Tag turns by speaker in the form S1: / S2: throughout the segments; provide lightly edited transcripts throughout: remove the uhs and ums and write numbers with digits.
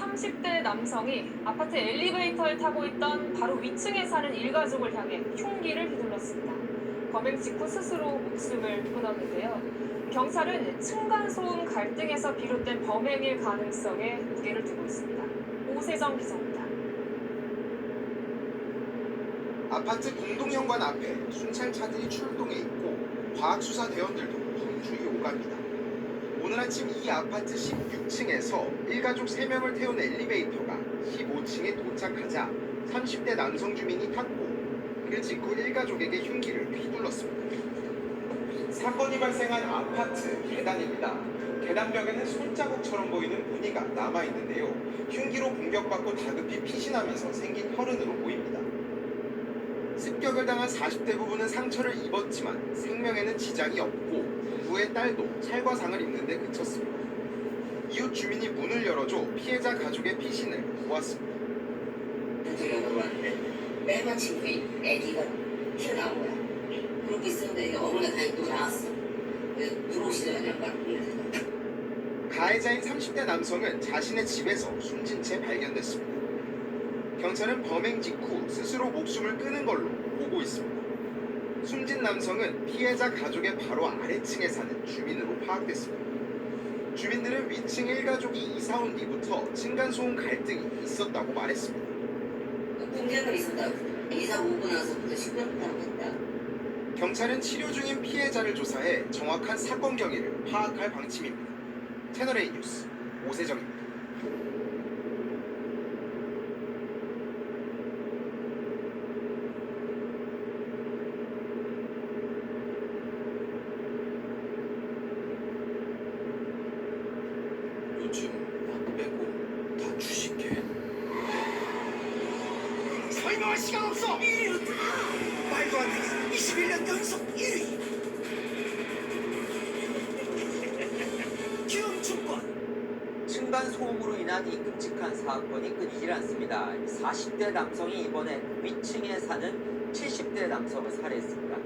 S1: 30대 남성이 아파트 엘리베이터를 타고 있던 바로 위층에 사는 일가족을 향해 흉기를 휘둘렀습니다. 범행 직후 스스로 목숨을 끊었는데요. 경찰은 층간소음 갈등에서 비롯된 범행일 가능성에 무게를 두고 있습니다. 오세정 기자입니다.
S2: 아파트 공동현관 앞에 순찰차들이 출동해 있고 과학수사대원들도 분주히 오갑니다. 오늘 아침 이 아파트 16층에서 일가족 3명을 태운 엘리베이터가 15층에 도착하자 30대 남성 주민이 탔고 그 직후 일가족에게 흉기를 휘둘렀습니다. 사건이 발생한 아파트 계단입니다. 계단벽에는 손자국처럼 보이는 무늬가 남아있는데요. 흉기로 공격받고 다급히 피신하면서 생긴 혈흔으로 보입니다. 습격을 당한 40대 부부는 상처를 입었지만 생명에는 지장이 없고 부부의 딸도 찰과상을 입는 데 그쳤습니다. 이웃 주민이 문을 열어줘 피해자 가족의 피신을 보았습니다.
S3: 문을 열어봤는데 내가 친구인 애기가 튀어나온 거야. 그렇게 있었는데 어머니가 다행히 또 나왔어. 그래서 들어오시더니 양반
S2: 가해자인 30대 남성은 자신의 집에서 숨진 채 발견됐습니다. 경찰은 범행 직후 스스로 목숨을 끊은 걸로 보고 있습니다. 숨진 남성은 피해자 가족의 바로 아래층에 사는 주민으로 파악됐습니다. 주민들은 위층 일가족이 이사 온 뒤부터 층간소음 갈등이 있었다고 말했습니다.
S3: 문제가 있었다고. 이사 오고 나서부터 시끄럽다고 했다.
S2: 경찰은 치료 중인 피해자를 조사해 정확한 사건 경위를 파악할 방침입니다. 채널A 뉴스 오세정입니다.
S4: 요즘 나 빼고 다 주식해.
S5: 설명할 시간 없어! 1위였다! 말도 안 돼! 21년 연속 1위! 기움증권!
S6: 층간소음으로 인한 이 끔찍한 사건이 끊이질 않습니다. 40대 남성이 이번엔 위층에 사는 70대 남성을 살해했습니다.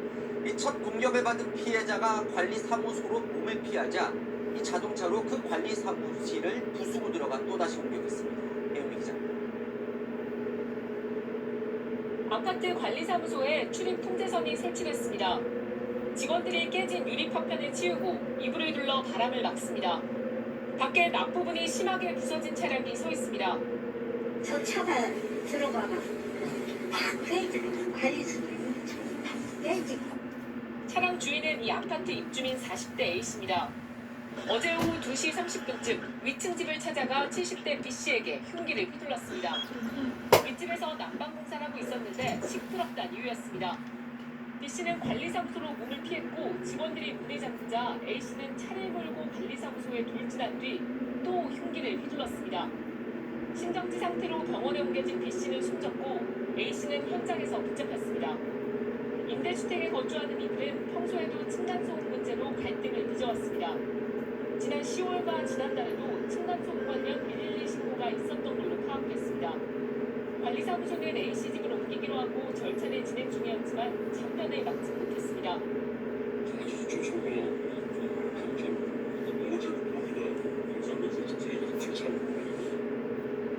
S6: 이 첫 공격을 받은 피해자가 관리사무소로 몸을 피하자 이 자동차로 그 관리사무실을 부수고 들어가 또다시 공격했습니다. 배우미 기자.
S1: 아파트 관리사무소에 출입 통제선이 설치됐습니다. 직원들이 깨진 유리 파편을 치우고 이불을 둘러 바람을 막습니다. 밖에 앞부분이 심하게 부서진 차량이 서 있습니다.
S7: 저 차가 들어가면 다 깨지고 관리소리 깨지고.
S1: 차량 주인은 이 아파트 입주민 40대 A씨입니다. 어제 오후 2시 30분쯤 위층 집을 찾아가 70대 B씨에게 흉기를 휘둘렀습니다. 윗집에서 난방공사를 하고 있었는데 시끄럽다는 이유였습니다. B씨는 관리사무소로 몸을 피했고 직원들이 문을 잠그자 A씨는 차를 몰고 관리사무소에 돌진한 뒤 또 흉기를 휘둘렀습니다. 심정지 상태로 병원에 옮겨진 B씨는 숨졌고 A씨는 현장에서 붙잡혔습니다. 임대주택에 거주하는 이들은 평소에도 층간소음 문제로 갈등을 빚어왔습니다. 지난 10월과 지난달에도 층간소음 관련 112 신고가 있었던 걸로 파악됐습니다. 관리사무소는 A씨 집을 옮기기로 하고 절차를 진행 중이었지만 참견을 막지 못했습니다.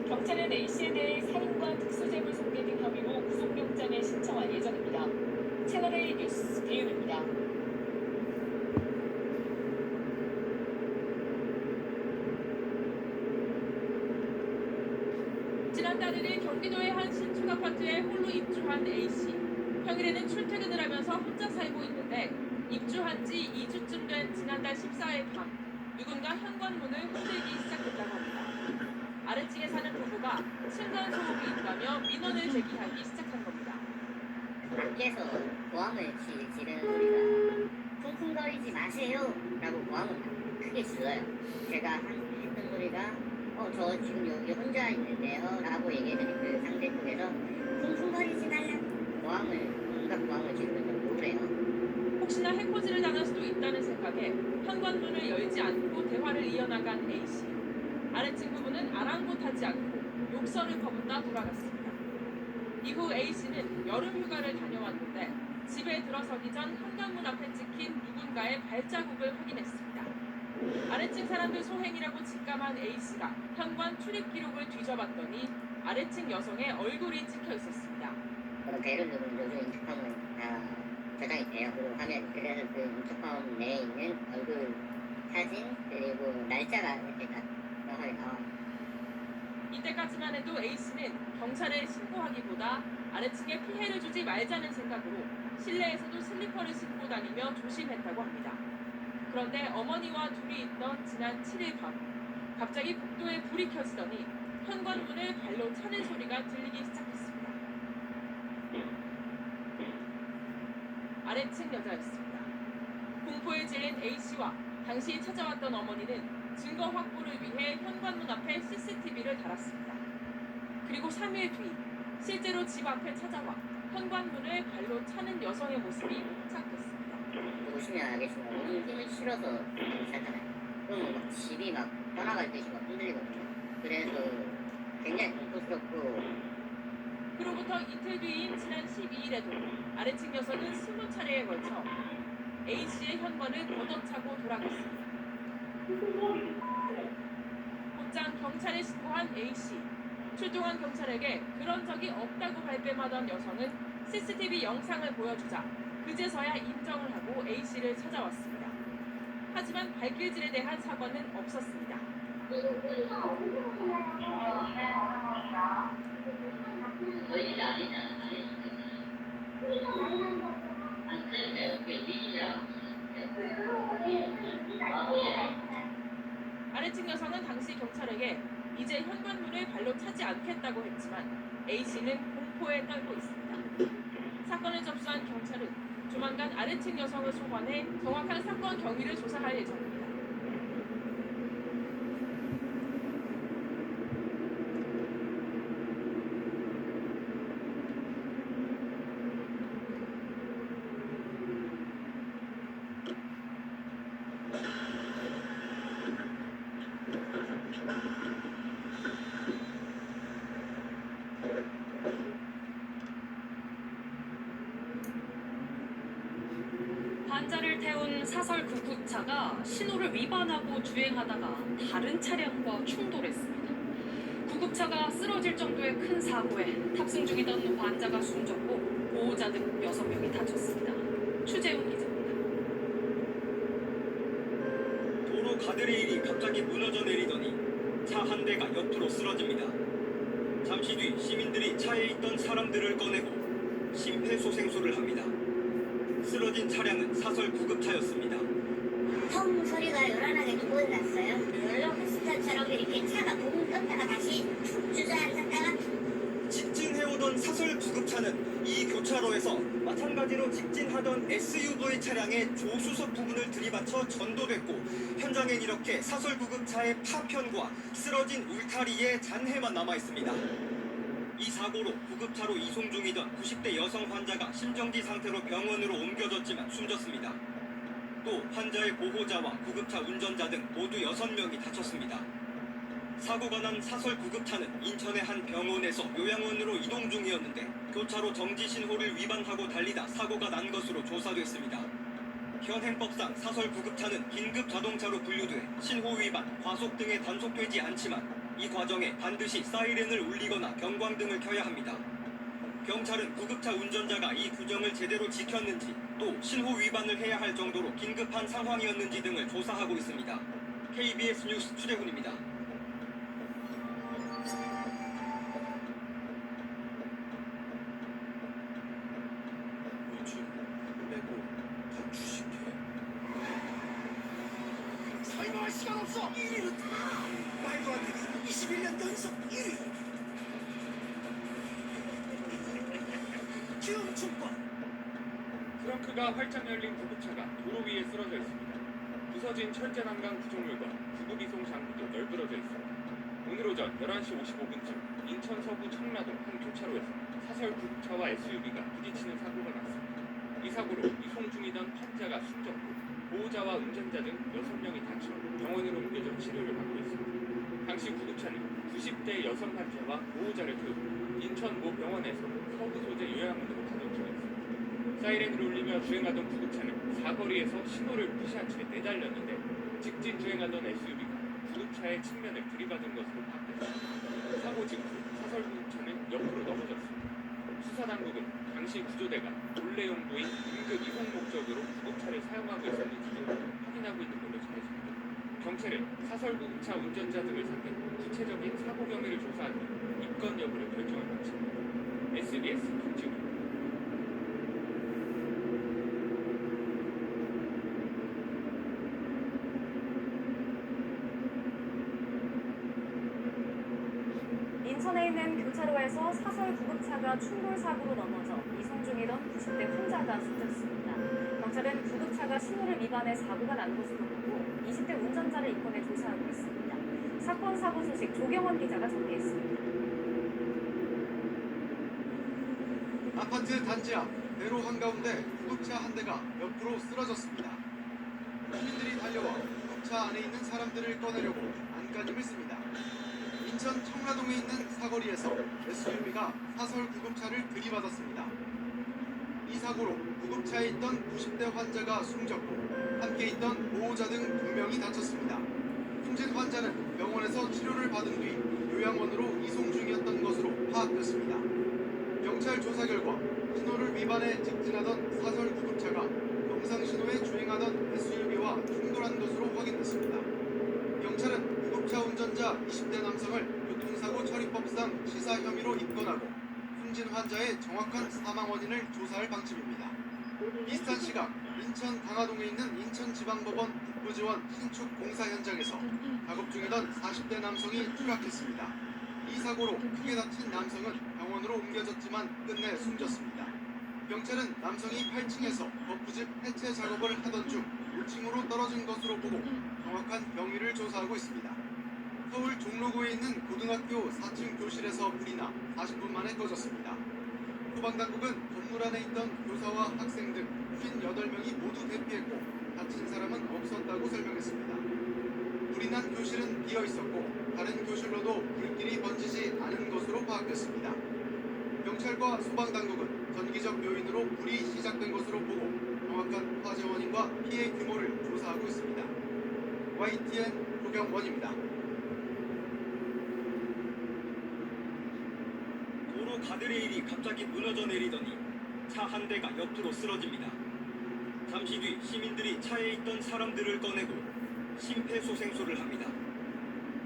S1: 경찰은 A씨에 대해 살인과 특수재물 손괴 등 혐의로 구속영장을 신청할 예정입니다. 채널A 뉴스 배윤입니다.
S8: 지난달 1일 경기도의 한 신축 아파트에 홀로 입주한 A씨. 평일에는 출퇴근을 하면서 혼자 살고 있는데 입주한 지 2주쯤 된 지난달 14일 밤 누군가 현관문을 흔들기 시작했다고 합니다. 아래층에 사는 부부가 층간소음이 있다며 민원을 제기하기 시작한 겁니다.
S7: 밖에서 고함을 지르는 소리가 쿵쿵거리지 마세요 라고 고함을 크게 질러요. 제가 했던 소리가 저 지금 여기 혼자 있는데요 라고 얘기했더니 그 상대 쪽에서 쿵쿵거리지 말라고 온갖 고함을 지르면서 그래요.
S8: 혹시나 해코지를 당할 수도 있다는 생각에 현관문을 열지 않고 대화를 이어나간 A씨. 아래층 부부는 아랑곳하지 않고 욕설을 퍼붓다 돌아갔습니다. 이후 A씨는 여름 휴가를 다녀왔는데 집에 들어서기 전 현관문 앞에 찍힌 누군가의 발자국을 확인했습니다. 아래층 사람들 소행이라고 직감한 A씨가 현관 출입 기록을 뒤져봤더니 아래층 여성의 얼굴이 찍혀 있었습니다.
S7: 대리운전 요즘 인터컴은 다 저장이 돼요. 그리고 화면. 그래서 그 인터컴 내에 있는 얼굴 사진 그리고 날짜가 이렇게 다 명확하게 나와요.
S8: 이때까지만 해도 A씨는 경찰에 신고하기보다 아래층에 피해를 주지 말자는 생각으로 실내에서도 슬리퍼를 신고 다니며 조심했다고 합니다. 그런데 어머니와 둘이 있던 지난 7일 밤 갑자기 복도에 불이 켜지더니 현관문을 발로 차는 소리가 들리기 시작했습니다. 아래층 여자였습니다. 공포에 질린 A씨와 당시 찾아왔던 어머니는 증거 확보를 위해 현관문 앞에 CCTV를 달았습니다. 그리고 3일 뒤 실제로 집 앞에 찾아와 현관문을 발로 차는 여성의 모습이 포착됐습니다.
S7: 보시면 알겠지만 너무 힘을 실어서 살잖아요. 그러면 막 집이 막 떠나갈 듯이 막 흔들리거든요. 그래서 굉장히 공포스럽고
S8: 그로부터 이틀 뒤인 지난 12일에도 아래층 여성은 20차례에 걸쳐 A씨의 현관을 걷어차고 돌아갔습니다. 곧장 경찰에 신고한 A씨. 출동한 경찰에게 그런 적이 없다고 발뺌하던 여성은 CCTV 영상을 보여주자 그제서야 인정을 하고 A씨를 찾아왔습니다. 하지만 발길질에 대한 사과는 없었습니다. 아래층 여성은 당시 경찰에게 이제 현관문을 발로 차지 않겠다고 했지만 A씨는 공포에 떨고 있습니다. 사건을 접수한 경찰은 조만간 아래층 여성을 소환해 정확한 사건 경위를 조사할 예정입니다.
S1: 환자를 태운 사설 구급차가 신호를 위반하고 주행하다가 다른 차량과 충돌했습니다. 구급차가 쓰러질 정도의 큰 사고에 탑승 중이던 환자가 숨졌고 보호자 등 6명이 다쳤습니다. 추재훈 기자입니다.
S9: 도로 가드레일이 갑자기 무너져 내리더니 차 한 대가 옆으로 쓰러집니다. 잠시 뒤 시민들이 차에 있던 사람들을 꺼내고 심폐소생술을 합니다. 쓰러진 차량은 사설 구급차였습니다.
S7: 펑 소리가 요란하게 두 번 났어요. 롤러코스터처럼 이렇게 차가 붕 떴다가 다시 툭 주저앉았다가
S9: 직진해오던 사설 구급차는 이 교차로에서 마찬가지로 직진하던 SUV 차량의 조수석 부분을 들이받쳐 전도됐고 현장엔 이렇게 사설 구급차의 파편과 쓰러진 울타리의 잔해만 남아있습니다. 이 사고로 구급차로 이송 중이던 90대 여성 환자가 심정지 상태로 병원으로 옮겨졌지만 숨졌습니다. 또 환자의 보호자와 구급차 운전자 등 모두 6명이 다쳤습니다. 사고가 난 사설 구급차는 인천의 한 병원에서 요양원으로 이동 중이었는데 교차로 정지 신호를 위반하고 달리다 사고가 난 것으로 조사됐습니다. 현행법상 사설 구급차는 긴급 자동차로 분류돼 신호 위반, 과속 등에 단속되지 않지만 이 과정에 반드시 사이렌을 울리거나 경광등을 켜야 합니다. 경찰은 구급차 운전자가 이 규정을 제대로 지켰는지 또 신호 위반을 해야 할 정도로 긴급한 상황이었는지 등을 조사하고 있습니다. KBS 뉴스 추재훈입니다.
S4: 요즘 빼고 다 주식해.
S5: 설명할 시간 없어. 1위는 다 말도 안 되게 21년 연속 1위. 기흥증권.
S10: 트렁크가 활짝 열린 구급차가 도로 위에 쓰러져 있습니다. 부서진 철제 난간 구조물과 구급 이송 장비도 널브러져 있습니다. 오늘 오전 11시 55분쯤 인천 서구 청라동 한 교차로에서 사설 구급차와 SUV가 부딪히는 사고가 났습니다. 이 사고로 이송 중이던 환자가 숨졌고 보호자와 운전자 등 6명이 다쳐 병원으로 옮겨져 치료를 받고 있습니다. 당시 구급차는 90대 여성 환자와 보호자를 태우고 인천 모 병원에서 서부 소재 요양원으로 가던 중이었습니다. 사이렌을 울리며 주행하던 구급차는 사거리에서 신호를 무시한 채 내달렸는데 직진 주행하던 SUV가 구급차의 측면을 들이받은 것으로 파악됐습니다. 사고 직후 사설 구급차는 옆으로 넘어졌습니다. 수사당국은 당시 구조대가 본래 용도인 응급 이송 목적으로 구급차를 사용하고 있었는지 확인하고 있는 걸로 전해집니다. 경찰은 사설 구급차 운전자 등을 상대로 구체적인 사고 경위를 조사한 후 입건 여부를 결정할 방침입니다. SBS 김지훈입니다.
S11: 인천에 있는 교차로에서 사설 구급차가 충돌 사고로 넘어져 이송 중이던 90대 환자가 숨졌습니다. 경찰은 구급차가 신호를 위반해 사고가 난 것으로 보고 20대 운전자를 입건해 조사하고 있습니다. 사건 사고 소식 조경원 기자가 전개했습니다.
S2: 아파트 단지 앞 대로 한가운데 구급차 한 대가 옆으로 쓰러졌습니다. 시민들이 달려와 구급차 안에 있는 사람들을 꺼내려고 안간힘을 씁니다. 인천 청라동에 있는 사거리에서 SUV가 사설 구급차를 들이받았습니다. 이 사고로 구급차에 있던 90대 환자가 숨졌고 함께 있던 보호자 등 2명이 다쳤습니다. 숨진 환자는 병원에서 치료를 받은 뒤 요양원으로 이송 중이었던 것으로 파악됐습니다. 경찰 조사 결과 신호를 위반해 직진하던 사설 구급차가 정상신호에 주행하던 SUV와 충돌한 것으로 확인됐습니다. 경찰은 구급차 운전자 20대 남성을 교통사고 처리법상 시사 혐의로 입건하고 숨진 환자의 정확한 사망 원인을 조사할 방침입니다. 비슷한 시각 인천 당하동에 있는 인천지방법원 북부지원 신축 공사 현장에서 작업 중이던 40대 남성이 추락했습니다. 이 사고로 크게 다친 남성은 병원으로 옮겨졌지만 끝내 숨졌습니다. 경찰은 남성이 8층에서 거푸집 해체 작업을 하던 중 5층으로 떨어진 것으로 보고 정확한 병위를 조사하고 있습니다. 서울 종로구에 있는 고등학교 4층 교실에서 불이 나 40분 만에 꺼졌습니다. 소방당국은 건물 안에 있던 교사와 학생 등 58명이 모두 대피했고 다친 사람은 없었다고 설명했습니다. 불이 난 교실은 비어 있었고 다른 교실로도 불길이 번지지 않은 것으로 파악됐습니다. 경찰과 소방당국은 전기적 요인으로 불이 시작된 것으로 보고 정확한 화재 원인과 피해 규모를 조사하고 있습니다. YTN 조경원입니다.
S9: 도로 가드레일이 갑자기 무너져 내리더니 차 한 대가 옆으로 쓰러집니다. 잠시 뒤 시민들이 차에 있던 사람들을 꺼내고 심폐소생술을 합니다.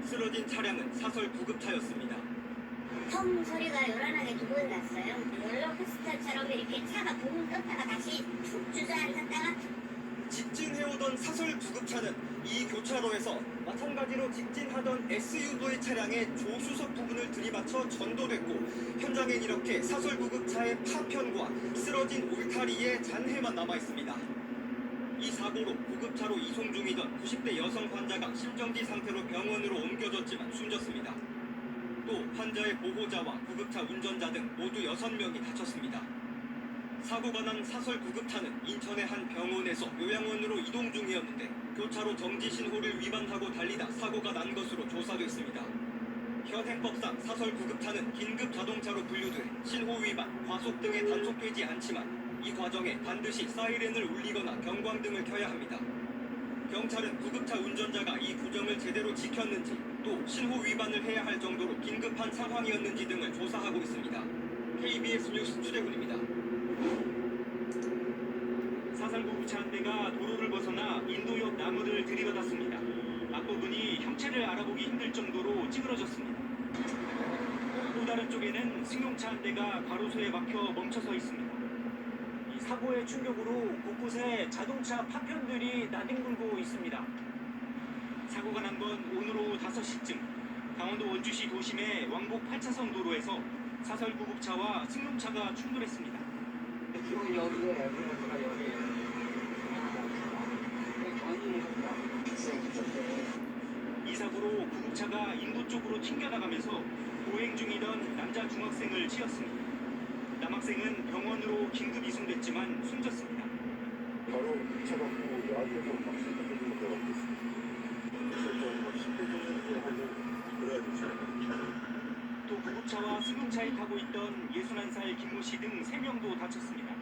S9: 쓰러진 차량은 사설 구급차였습니다.
S7: 펑 소리가 요란하게 두 번 났어요. 롤러코스터처럼 이렇게 차가 붕 떴다가 다시 툭 주저앉았다가
S9: 직진해오던 사설 구급차는 이 교차로에서 마찬가지로 직진하던 SUV 차량의 조수석 부분을 들이받쳐 전도됐고 현장엔 이렇게 사설 구급차의 파편과 쓰러진 울타리의 잔해만 남아있습니다. 이 사고로 구급차로 이송 중이던 90대 여성 환자가 심정지 상태로 병원으로 옮겨졌지만 숨졌습니다. 또 환자의 보호자와 구급차 운전자 등 모두 6명이 다쳤습니다. 사고가 난 사설 구급차는 인천의 한 병원에서 요양원으로 이동 중이었는데 교차로 정지 신호를 위반하고 달리다 사고가 난 것으로 조사됐습니다. 현행법상 사설 구급차는 긴급 자동차로 분류돼 신호 위반, 과속 등에 단속되지 않지만 이 과정에 반드시 사이렌을 울리거나 경광등을 켜야 합니다. 경찰은 구급차 운전자가 이 규정을 제대로 지켰는지 또 신호 위반을 해야 할 정도로 긴급한 상황이었는지 등을 조사하고 있습니다. KBS 뉴스 추재훈입니다.
S12: 사설 구급차 한 대가 도로를 벗어나 인도역 나무를 들이받았습니다. 앞부분이 형체를 알아보기 힘들 정도로 찌그러졌습니다. 또 다른 쪽에는 승용차 한 대가 가로수에 막혀 멈춰서 있습니다. 이 사고의 충격으로 곳곳에 자동차 파편들이 나뒹굴고 있습니다. 사고가 난 건 오늘 오후 5시쯤 강원도 원주시 도심의 왕복 8차선 도로에서 사설 구급차와 승용차가 충돌했습니다. 이 사고로 구급차가 인도 쪽으로 튕겨나가면서 보행 중이던 남자 중학생을 치었습니다. 남학생은 병원으로 긴급 이송됐지만 숨졌습니다.
S13: 바로 잡았고 앞에서 막 시작해주는 것 같았습니다.
S12: 또 구급차와 승용차에 타고 있던 61살 김모 씨 등 3명도 다쳤습니다.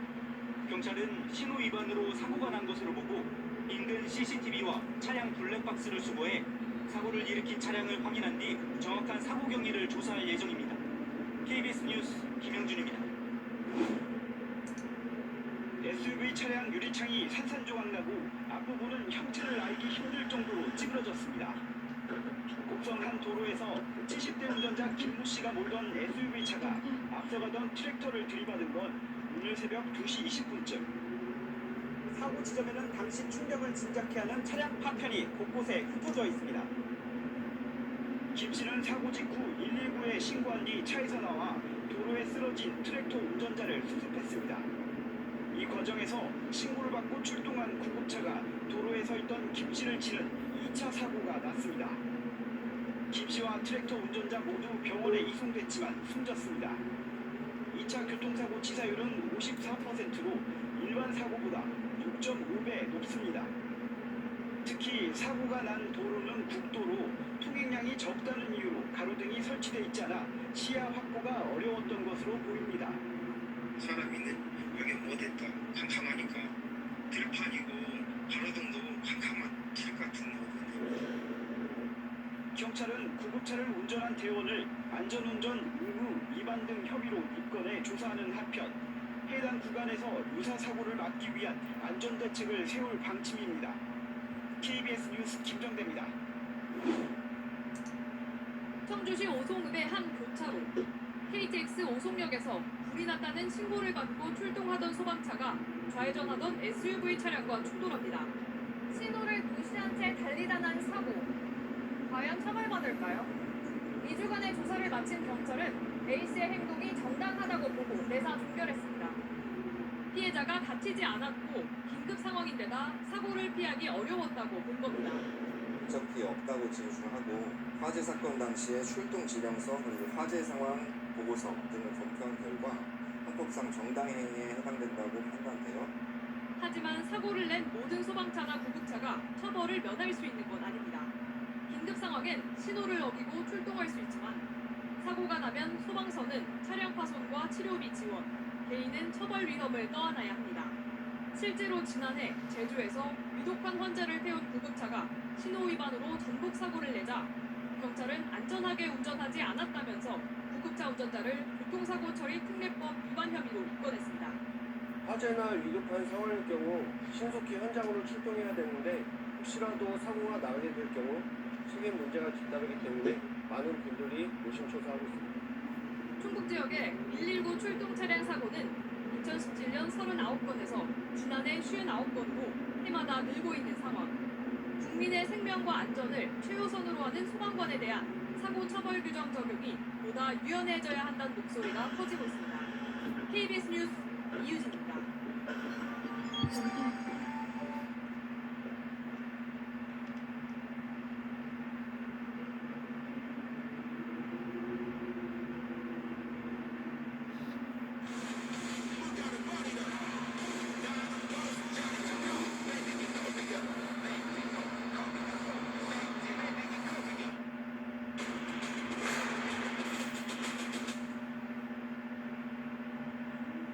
S12: 경찰은 신호 위반으로 사고가 난 것으로 보고 인근 CCTV와 차량 블랙박스를 수거해 사고를 일으킨 차량을 확인한 뒤 정확한 사고 경위를 조사할 예정입니다. KBS 뉴스 김영준입니다. SUV 차량 유리창이 산산조각나고 앞부분은 형체를 알기 힘들 정도로 찌그러졌습니다. 곡성 한 도로에서 70대 운전자 김모 씨가 몰던 SUV 차가 앞서가던 트랙터를 들이받은 건 오늘 새벽 2시 20분쯤. 사고 지점에는 당시 충격을 짐작케 하는 차량 파편이 곳곳에 흩어져 있습니다. 김 씨는 사고 직후 119에 신고한 뒤 차에서 나와 도로에 쓰러진 트랙터 운전자를 수습했습니다. 이 과정에서 신고를 받고 출동한 구급차가 도로에 서 있던 김 씨를 치는 2차 사고가 났습니다. 김 씨와 트랙터 운전자 모두 병원에 이송됐지만 숨졌습니다. 2차 교통사고 치사율은 54%로 일반 사고보다 6.5배 높습니다. 특히 사고가 난 도로는 국도로 통행량이 적다는 이유로 가로등이 설치돼 있지 않아 시야 확보가 어려웠던 것으로 보입니다.
S13: 사람이는 여기 못했다. 캄캄하니까 들판이고 가로등도 캄캄한 길 같은 거거든요.
S12: 경찰은 구급차를 운전한 대원을 안전운전 의무 위반 등 혐의로 입건해 조사하는 한편 해당 구간에서 유사 사고를 막기 위한 안전대책을 세울 방침입니다. KBS 뉴스 김정대입니다.
S8: 청주시 오송읍의 한 교차로 KTX 오송역에서 불이 났다는 신고를 받고 출동하던 소방차가 좌회전하던 SUV 차량과 충돌합니다. 신호를 무시한 채 달리다 난 사고. 과연 처벌받을까요? 2주간의 조사를 마친 경찰은 A씨의 행동이 정당하다고 보고 내사 종결했습니다. 피해자가 다치지 않았고 긴급 상황인데다 사고를 피하기 어려웠다고 본 겁니다.
S14: 인적 피해 없다고 진술하고 화재 사건 당시의 출동 지령서 그리고 화재 상황 보고서 등을 검토한 결과 헌법상 정당행위에 해당된다고 판단되어
S8: 하지만 사고를 낸 모든 소방차나 구급차가 처벌을 면할 수 있는 건 아닙니다. 긴급 상황엔 신호를 어기고 출동할 수 있지만 사고가 나면 소방서는 차량 파손과 치료비 지원, 개인은 처벌 위험을 떠안아야 합니다. 실제로 지난해 제주에서 위독한 환자를 태운 구급차가 신호 위반으로 전복 사고를 내자 경찰은 안전하게 운전하지 않았다면서 구급차 운전자를 교통사고 처리 특례법 위반 혐의로 입건했습니다.
S15: 화재나 위급한 상황일 경우 신속히 현장으로 출동해야 되는데 혹시라도 사고가 나게 될 경우 책임 문제가 뒤따르기 때문에 많은 분들이 노심초사하고 있습니다.
S8: 충북 지역의 119 출동 차량 사고는 2017년 39건에서 지난해 59건으로 해마다 늘고 있는 상황. 국민의 생명과 안전을 최우선으로 하는 소방관에 대한 사고 처벌 규정 적용이 보다 유연해져야 한다는 목소리가 커지고 있습니다. KBS 뉴스 이유진입니다.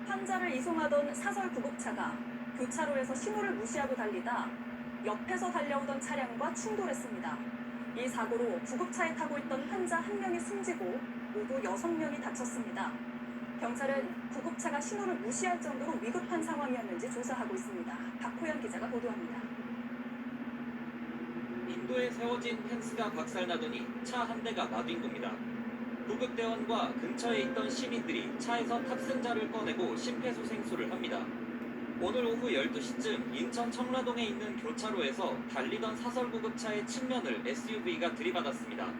S11: 환자를 이송하던 사설 구급차가 교차로에서 신호를 무시하고 달리다 옆에서 달려오던 차량과 충돌했습니다. 이 사고로 구급차에 타고 있던 환자 1명이 숨지고 모두 6명이 다쳤습니다. 경찰은 구급차가 신호를 무시할 정도로 위급한 상황이었는지 조사하고 있습니다. 박호연 기자가 보도합니다.
S16: 인도에 세워진 펜스가 박살나더니 차 한 대가 나뉜 겁니다. 구급대원과 근처에 있던 시민들이 차에서 탑승자를 꺼내고 심폐소생술을 합니다. 오늘 오후 12시쯤 인천 청라동에 있는 교차로에서 달리던 사설구급차의 측면을 SUV가 들이받았습니다.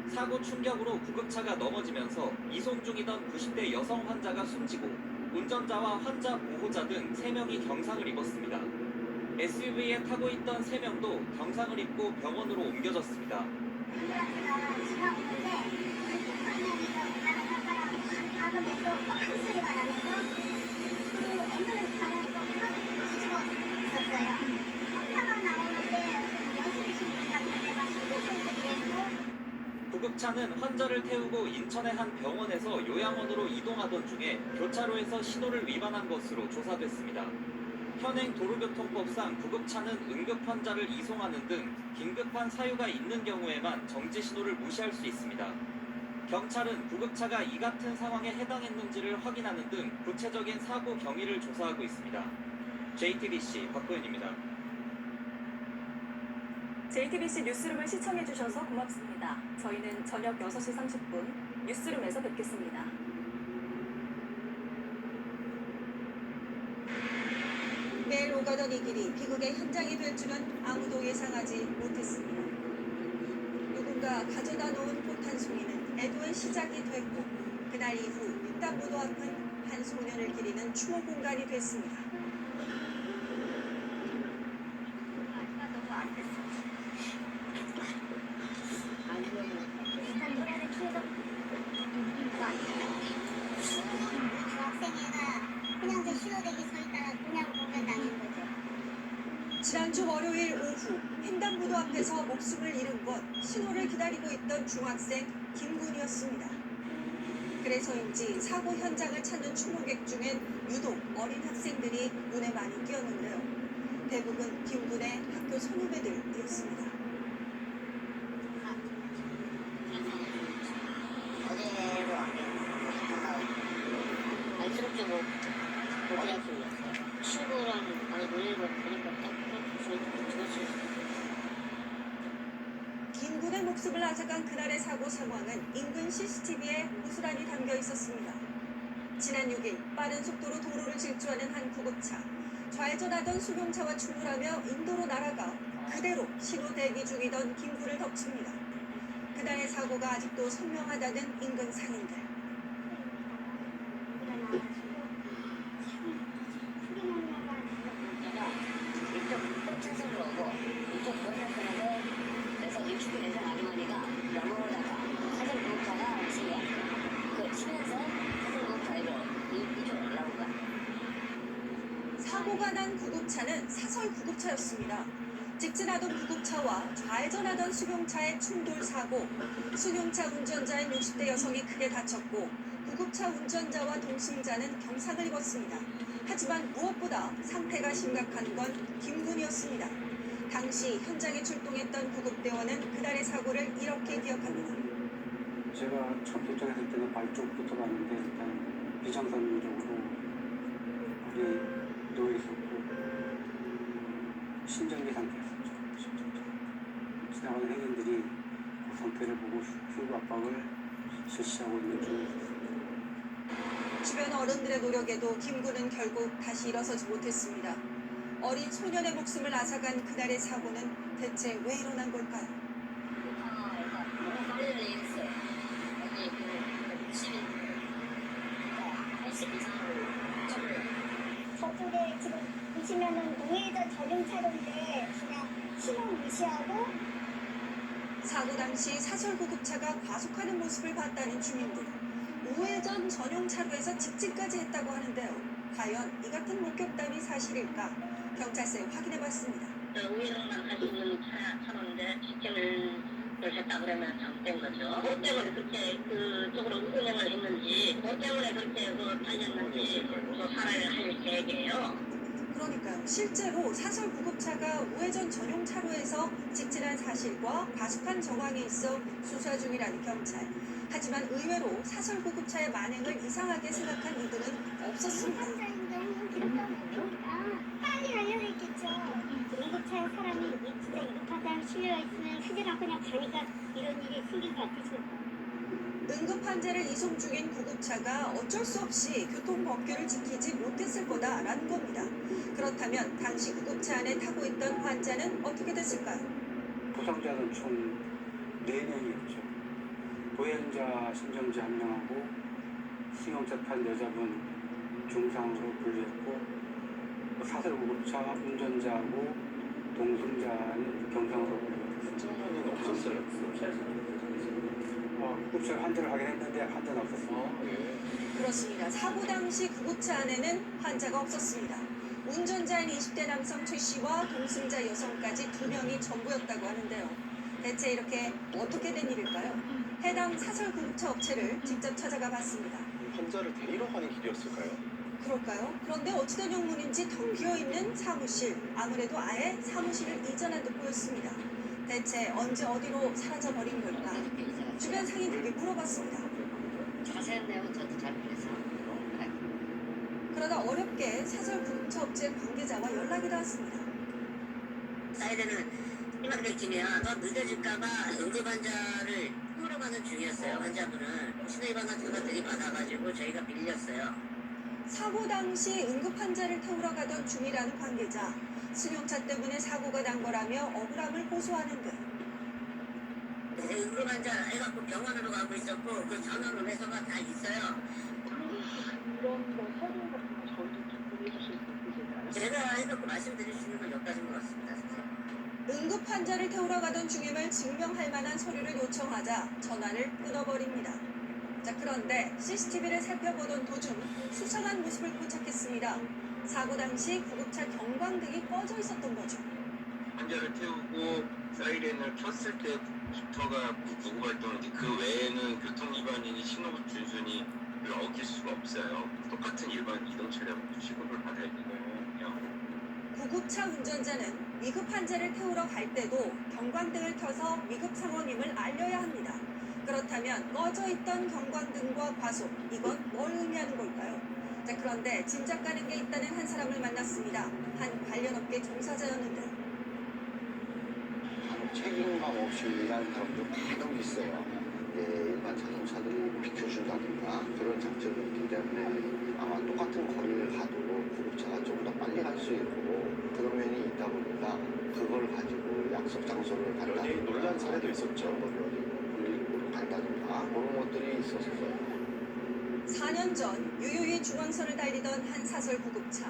S16: 사고 충격으로 구급차가 넘어지면서 이송 중이던 90대 여성 환자가 숨지고 운전자와 환자 보호자 등 3명이 경상을 입었습니다. SUV에 타고 있던 3명도 경상을 입고 병원으로 옮겨졌습니다. 구급차는 환자를 태우고 인천의 한 병원에서 요양원으로 이동하던 중에 교차로에서 신호를 위반한 것으로 조사됐습니다. 현행 도로교통법상 구급차는 응급 환자를 이송하는 등 긴급한 사유가 있는 경우에만 정지 신호를 무시할 수 있습니다. 경찰은 구급차가 이 같은 상황에 해당했는지를 확인하는 등 구체적인 사고 경위를 조사하고 있습니다. JTBC 박보현입니다.
S11: JTBC 뉴스룸을 시청해주셔서 고맙습니다. 저희는 저녁 6시 30분 뉴스룸에서 뵙겠습니다.
S17: 매일 오가던 이 길이 비극의 현장이 될 줄은 아무도 예상하지 못했습니다. 누군가 가져다 놓은 포탄 송이는 애도의 시작이 됐고 그날 이후 횡단보도 앞은 한 소년을 기리는 추모 공간이 됐습니다. 지난주 월요일 오후 횡단보도 앞에서 목숨을 잃은 것 신호를 기다리고 있던 중학생 김군이었습니다. 그래서인지 사고 현장을 찾는 추모객 중엔 유독 어린 학생들이 눈에 많이 띄었는데요. 대부분 김군의 학교 선후배들이었습니다.
S7: 어제도 안쓰럽게 친구랑 많이 놀리고 보니까
S17: 김군의 목숨을 앗아간 그날의 사고 상황은 인근 CCTV에 고스란히 담겨 있었습니다. 지난 6일 빠른 속도로 도로를 질주하는 한 구급차. 좌회전하던 수용차와 충돌하며 인도로 날아가 그대로 신호 대기 중이던 김군을 덮칩니다. 그날의 사고가 아직도 선명하다는 인근 상인들.
S7: 이쪽 차선으로 오고 이쪽 건너편에서 그래서 일축구 대전 아주머니가 넘어오다가 사설 구급차가 치면서 사설 구급차로 이쪽으로 올라온 거야.
S17: 사고가 난 구급차는 사설 구급차였습니다. 직진하던 구급차와 좌회전하던 수용차의 충돌 사고, 수용차 운전자인 60대 여성이 크게 다쳤고 구급차 운전자와 동승자는 경상을 입었습니다. 하지만 무엇보다 상태가 심각한 건 김군이었습니다. 당시 현장에 출동했던 구급대원은 그날의 사고를 이렇게 기억합니다.
S18: 제가 첫 도착했을 때는 발 쪽부터 봤는데 일단 비정상적으로 발이 누워 있었고 심정지 상태였었죠. 지나가는 행인들이 그 상태를 보고 흉부 압박을 실시하고 있는 중이었습니다.
S17: 주변 어른들의 노력에도 김군은 결국 다시 일어서지 못했습니다. 어린 소년의 목숨을 앗아간 그날의 사고는 대체 왜 일어난 걸까요?
S19: 저쪽에 지금 보시면은 우회전 전용차로인데 그냥 신호 무시하고
S17: 사고 당시 사설 구급차가 과속하는 모습을 봤다는 주민들. 우회전 전용 차로에서 직진까지 했다고 하는데요. 과연 이 같은 목격담이 사실일까? 경찰서에 확인해봤습니다.
S7: 우회전만 할 수 있는 차로인데 직진을 했다 그러면 잘못된 거죠. 뭐 때문에 그렇게 그쪽으로 운행을 했는지, 뭐 때문에 그렇게 달렸는지 조사를 할 계획이에요.
S17: 그러니까요. 실제로 사설 구급차가 우회전 전용 차로에서 직진한 사실과 과속한 정황이 있어 수사 중이라는 경찰. 하지만 의외로 사설 구급차의 만행을 이상하게 생각한 이들은 없었습니다.
S19: 빨리 알려야겠죠. 응급차에 사람이 진짜 응급하다는 신뢰가 있으면 휴대랑 그냥 가니까 이런 일이 생긴 것 같아서.
S17: 응급 환자를 이송 중인 구급차가 어쩔 수 없이 교통법규를 지키지 못했을 거다라는 겁니다. 그렇다면 당시 구급차 안에 타고 있던 환자는 어떻게 됐을까요?
S18: 부상자는 총 4명이었죠. 보행자 심정지 1명하고 승용차 탄 여자분 중상으로 분류했고 사설 구급차 운전자하고 동승자는 경상으로 분류했습니다.
S4: 없었어요. 구급차에서.
S18: 구급차 환자를 확인했는데 환자는 없었습니다.
S17: 그렇습니다. 사고 당시 구급차 안에는 환자가 없었습니다. 운전자인 20대 남성 최 씨와 동승자 여성까지 2명이 전부였다고 하는데요. 대체 이렇게 어떻게 된 일일까요? 해당 사설 구급차 업체를 직접 찾아가 봤습니다.
S13: 환자를 데리러 가는 길이었을까요?
S17: 그럴까요? 그런데 어찌된 영문인지 텅 비어있는 사무실. 아무래도 아예 사무실을 이전한 듯 보였습니다. 대체 언제 어디로 사라져버린 걸까? 주변 상인들에게 물어봤습니다.
S7: 자세한 내용은 저도 잘 모르겠어요.
S17: 그러다 어렵게 사설 구급차 업체 관계자와 연락이 닿았습니다.
S3: 사이드는 희망백팀이야. 너 늦어질까봐 응급환자를 풀어가는 중이었어요. 환자분을 신호위반한 들이받아가지고 저희가 밀렸어요.
S17: 사고 당시 응급환자를 태우러 가던 중이라는 관계자. 승용차 때문에 사고가 난 거라며 억울함을 호소하는 듯.
S3: 응급환자 해갖고 병원으로 가고 있었고 그 전원 회사가 다 있어요.
S20: 이런 거 서류 같은 거 저희도 좀 보내주실 수 있으실까요?
S3: 제가 해갖고 말씀드릴 수 있는 건 여기까지인 것 같습니다.
S17: 응급환자를 태우러 가던 중임을 증명할 만한 서류를 요청하자 전화를 끊어버립니다. 자, 그런데 CCTV를 살펴보던 도중 수상한 모습을 포착했습니다. 사고 당시 구급차 경광등이 꺼져 있었던 거죠.
S21: 환자를 태우고 사이렌을 켰을 때부터가 구급활동이지 그 외에는 교통위반이니 신호 준수니 어길 수가 없어요. 똑같은 일반 이동 차량도 취급을 받아야 되거든요.
S17: 구급차 운전자는 위급 환자를 태우러 갈 때도 경광등을 켜서 위급 상황임을 알려야 합니다. 그렇다면 꺼져 있던 경광등과 과속, 이건 뭘 의미하는 걸까요? 자, 그런데 짐작 가는 게 있다는 한 사람을 만났습니다. 한 관련 업계 종사자였는데.
S13: 책임감 없이 일하는 사람도 간혹 있어요. 일반 자동차들이 비켜준다든가 그런 장점이 있기 때문에 아마 똑같은 거리를 가도 구급차가 좀 더 빨리 갈 수 있고 그런 면이 있다 보니까 그걸 가지고 약속 장소를 간다든가 논란 사례도 있었죠. 어디 간다든가 그런 것들이 있었어요.
S17: 4년 전 유유히 중앙선을 달리던 한 사설 구급차.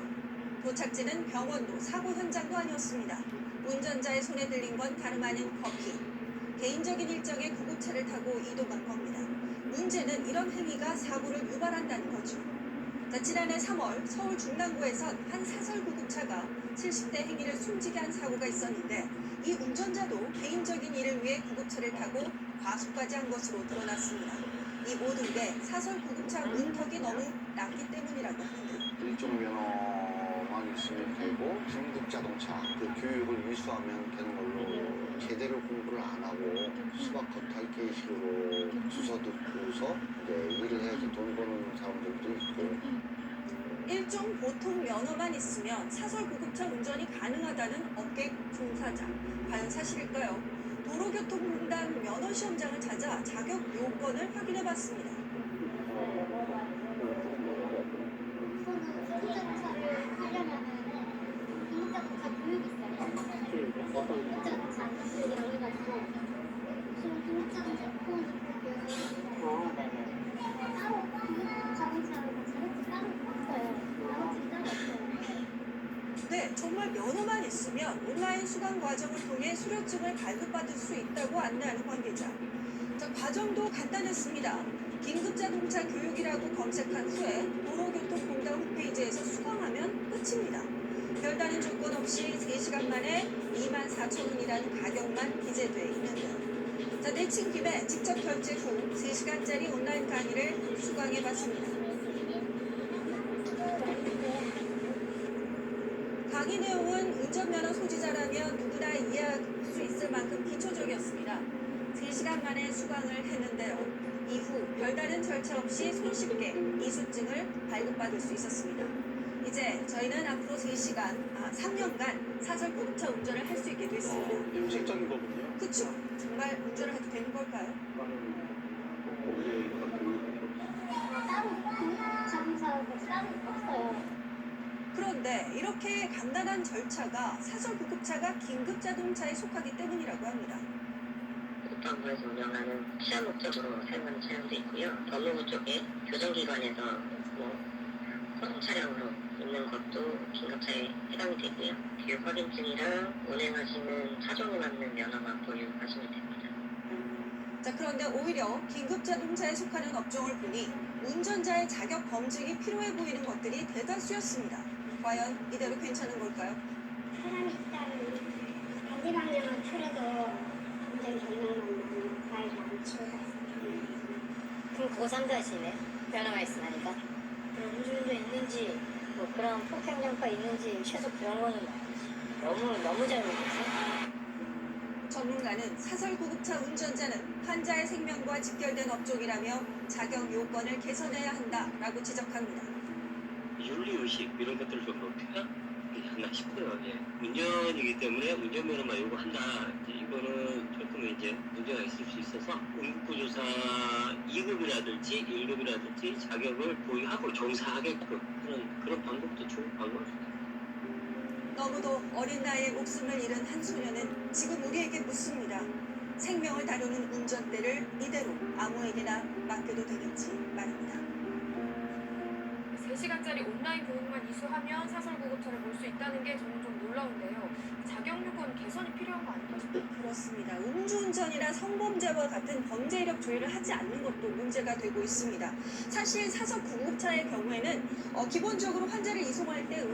S17: 도착지는 병원도 사고 현장도 아니었습니다. 운전자의 손에 들린 건 다름 아닌 커피. 개인적인 일정에 구급차를 타고 이동한 겁니다. 문제는 이런 행위가 사고를 유발한다는 거죠. 자, 지난해 3월 서울 중랑구에선 한 사설 구급차가 70대 행위를 숨지게 한 사고가 있었는데 이 운전자도 개인적인 일을 위해 구급차를 타고 과속까지 한 것으로 드러났습니다. 이 모든 게 사설 구급차 문턱이 너무 낮기 때문이라고 합니다.
S13: 일종 면허만 있으면 되고 긴급 자동차 그 교육을 이수하면 되는 걸로 제대로 공부를 안 하고 수박 겉핥기식으로 주워 듣고서 일을 해야지 돈 버는 사람들도 있고.
S17: 일종 보통 면허만 있으면 사설 구급차 운전이 가능하다는 업계 종사자. 과연 사실일까요? 도로교통공단 면허시험장을 찾아 자격 요건을 확인해봤습니다.
S19: 자동차를 하려면은 긴급자동차 교육이 있어요. 긴급자동차 교육이라고 해가지고 지금 긴급자동차 보험 교육 따로 긴급자동차를 자격증 따로 없어요. 자격증 따로 없어요.
S17: 네, 정말 면허만 있으면 온라인 수강 과정을 통해 수료증을 발급받을 수 있다고 안내하는 관계자. 자, 과정도 간단했습니다. 긴급자동차 교육이라고 검색한 후에 도로교통공단 홈페이지에서 수강하면 끝입니다. 별다른 조건 없이 3시간 만에 24,000원이라는 가격만 기재돼 있는데요. 자, 내친 김에 직접 결제 후 3시간짜리 온라인 강의를 수강해봤습니다. 강의 내용은 운전면허 소지자라면 누구나 이해할 수 있을 만큼 기초적이었습니다. 3시간 만에 수강을 했는데요. 이후 별다른 절차 없이 손쉽게 이수증을 발급받을 수 있었습니다. 이제 저희는 앞으로 3년간 사설 구급차 운전을 할 수 있게 됐습니다.
S13: 현실적인 거군요.
S17: 그쵸? 정말 운전을 해도 되는 걸까요?
S19: 따로 긴급자동차 따로 없어요.
S17: 그런데 이렇게 간단한 절차가 사설 구급차가 긴급자동차에 속하기 때문이라고 합니다.
S3: 국방부에서 운영하는 시험 목적으로 사용하는 차량도 있고요. 법무부 쪽에 교정기관에서 소동 차량으로 있는 것도 긴급차에 해당이 되고요. 교육 확인증이랑 운행하시는 차종에 맞는 면허만 보유하시면 됩니다.
S17: 자, 그런데 오히려 긴급자동차에 속하는 업종을 보니 운전자의 자격 검증이 필요해 보이는 것들이 대다수였습니다. 과연 이대로 괜찮은 걸까요?
S19: 사람이 일단 반대 방향을 틀어도 운전 경로만 나는 과일이 안 치워져.
S7: 그럼 고3도 하시네요? 면허가 있으니까.
S19: 그런 음주운전 있는지 뭐 그런 폭행장파 있는지 최소 그런 거는 너무 잘못했어.
S17: 전문가는 사설 구급차 운전자는 환자의 생명과 직결된 업종이라며 자격 요건을 개선해야 한다라고 지적합니다.
S6: 윤리의식 이런 것들을 좀 높여야 하나 싶어요. 예. 운전이기 때문에 운전면허만 요구한다. 이거는 조금 이제 문제가 있을 수 있어서 응급구조사 2급이라든지 1급이라든지 자격을 보유하고 종사하게끔 그런 방법도 좋은 방법입니다.
S17: 너무도 어린 나이에 목숨을 잃은 한 소녀는 지금 우리에게 묻습니다. 생명을 다루는 운전대를 이대로 아무에게나 맡겨도 되겠지 말입니다.
S11: 3시간짜리 온라인 교육만 이수하면 사설 구급차를 몰 수 있다는 게 저는 좀 놀라운데요. 자격 요건 개선이 필요한 거 아닌가 싶어요.
S17: 그렇습니다. 음주운전이나 성범죄와 같은 범죄 이력 조회를 하지 않는 것도 문제가 되고 있습니다. 사실 사설 구급차의 경우에는 기본적으로 환자를 이송할 때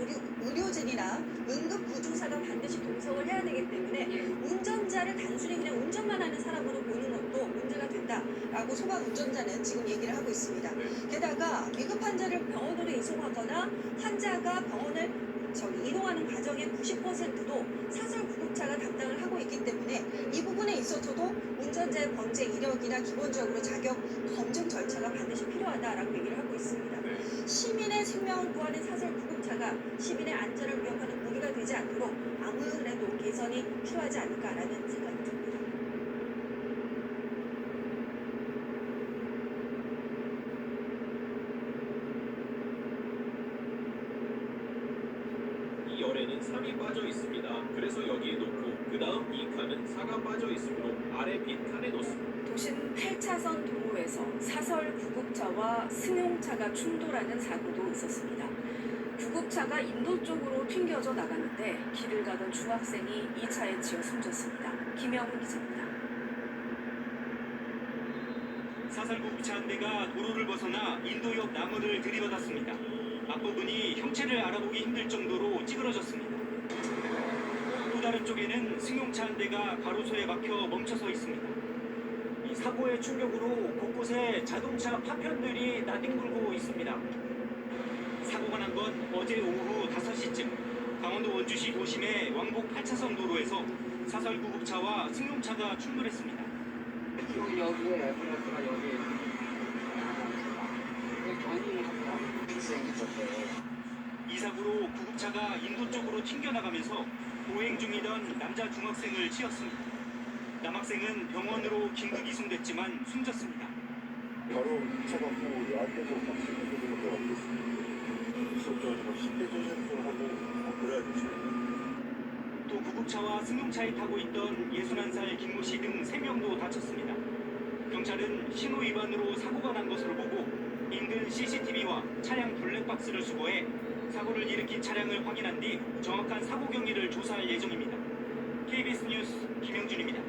S17: 의료진이나 응급구조사가 반드시 동석을 해야 되기 때문에 운전자를 단순히 그냥 운전만 하는 사람으로 보는 것도 문제가 된다라고 소방 운전자는 지금 얘기를 하고 있습니다. 게다가 위급 환자를 병원으로 이송하거나 환자가 병원을 이동하는 과정의 90%도 사설 구급차가 담당을 하고 있기 때문에 이 부분에 있어서도 운전자의 범죄 이력이나 기본적으로 자격 검증 절차가 반드시 필요하다라고 얘기를 하고 있습니다. 시민의 생명을 구하는 사설 구급차가 시민의 안전을 위협하는 무기가 되지 않도록 아무래도 개선이 필요하지 않을까라는 생각이 듭니다.
S22: 이 열에는 3이 빠져 있습니다. 그래서 여기에 놓고 그 다음 이 칸은 4가 빠져 있으므로 아래 빈 칸에 놓습니다.
S23: 도심 8차선 도로에서 사설 구급차와 승용차가 충돌하는 사고도 있었습니다. 구급차가 인도 쪽으로 튕겨져 나가는데 길을 가던 중학생이 이 차에 치여 숨졌습니다. 김영훈 기자입니다.
S12: 사설 구급차 한 대가 도로를 벗어나 인도 옆 나무를 들이받았습니다. 앞부분이 형체를 알아보기 힘들 정도로 찌그러졌습니다. 또 다른 쪽에는 승용차 한 대가 가로수에 막혀 멈춰서 있습니다. 이 사고의 충격으로 곳곳에 자동차 파편들이 나뒹굴고 있습니다. 사고가 난 건 어제 오후 5시쯤 강원도 원주시 도심의 왕복 8차선 도로에서 사설 구급차와 승용차가 충돌했습니다.
S18: 여기에 앰뷸런스가 여기
S12: 이 사고로 구급차가 인도 쪽으로 튕겨나가면서 보행 중이던 남자 중학생을 치었습니다. 남학생은 병원으로 긴급 이송됐지만 숨졌습니다.
S14: 바로 쳐갖고 약에서 막 심해지는 것 같았습니다. 무섭죠. 심폐소생술하고 그래야 되죠.
S12: 또 구급차와 승용차에 타고 있던 61살 김모 씨 등 3명도 다쳤습니다. 경찰은 신호 위반으로 사고가 난 것으로 보고 인근 CCTV와 차량 블랙박스를 수거해 사고를 일으킨 차량을 확인한 뒤 정확한 사고 경위를 조사할 예정입니다. KBS 뉴스 김영준입니다.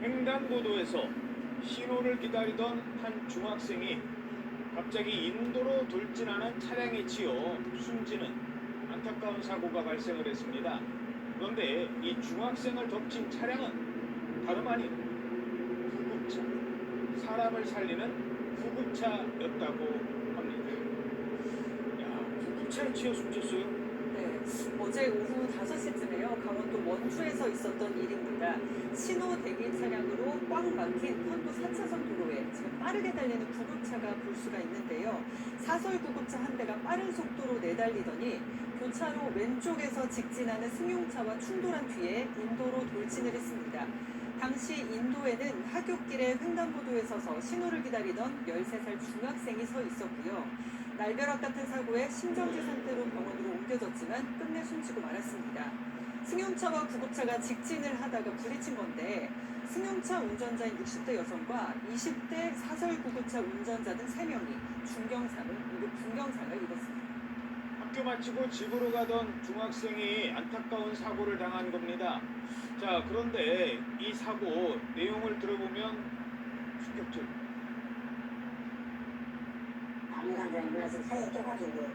S24: 횡단보도에서 신호를 기다리던 한 중학생이 갑자기 인도로 돌진하는 차량에 치여 숨지는 안타까운 사고가 발생을 했습니다. 그런데 이 중학생을 덮친 차량은 다름 아닌 구급차, 사람을 살리는 구급차였다고 합니다. 야, 구급차에 치여 숨졌어요?
S25: 네, 어제 오후 5시쯤에요. 강원도 원주에서 있었던 일입니다. 신호 대기 차량으로 꽉 막힌 현도 4차선 도로에 지금 빠르게 달리는 구급차가 볼 수가 있는데요. 사설 구급차 한 대가 빠른 속도로 내달리더니 교차로 왼쪽에서 직진하는 승용차와 충돌한 뒤에 인도로 돌진을 했습니다. 당시 인도에는 하굣길에 횡단보도에 서서 신호를 기다리던 13살 중학생이 서 있었고요. 날벼락 같은 사고에 심정지 상태로 병원으로 옮겨졌지만 끝내 숨지고 말았습니다. 승용차와 구급차가 직진을 하다가 부딪힌 건데 승용차 운전자인 60대 여성과 20대 사설 구급차 운전자 등 3명이 중경상을 입었습니다.
S24: 학교 마치고 집으로 가던 중학생이 안타까운 사고를 당한 겁니다. 자, 그런데 이 사고 내용을 들어보면 충격적이에요.
S19: 아무 감정이 몰라서 사이에 껴가지고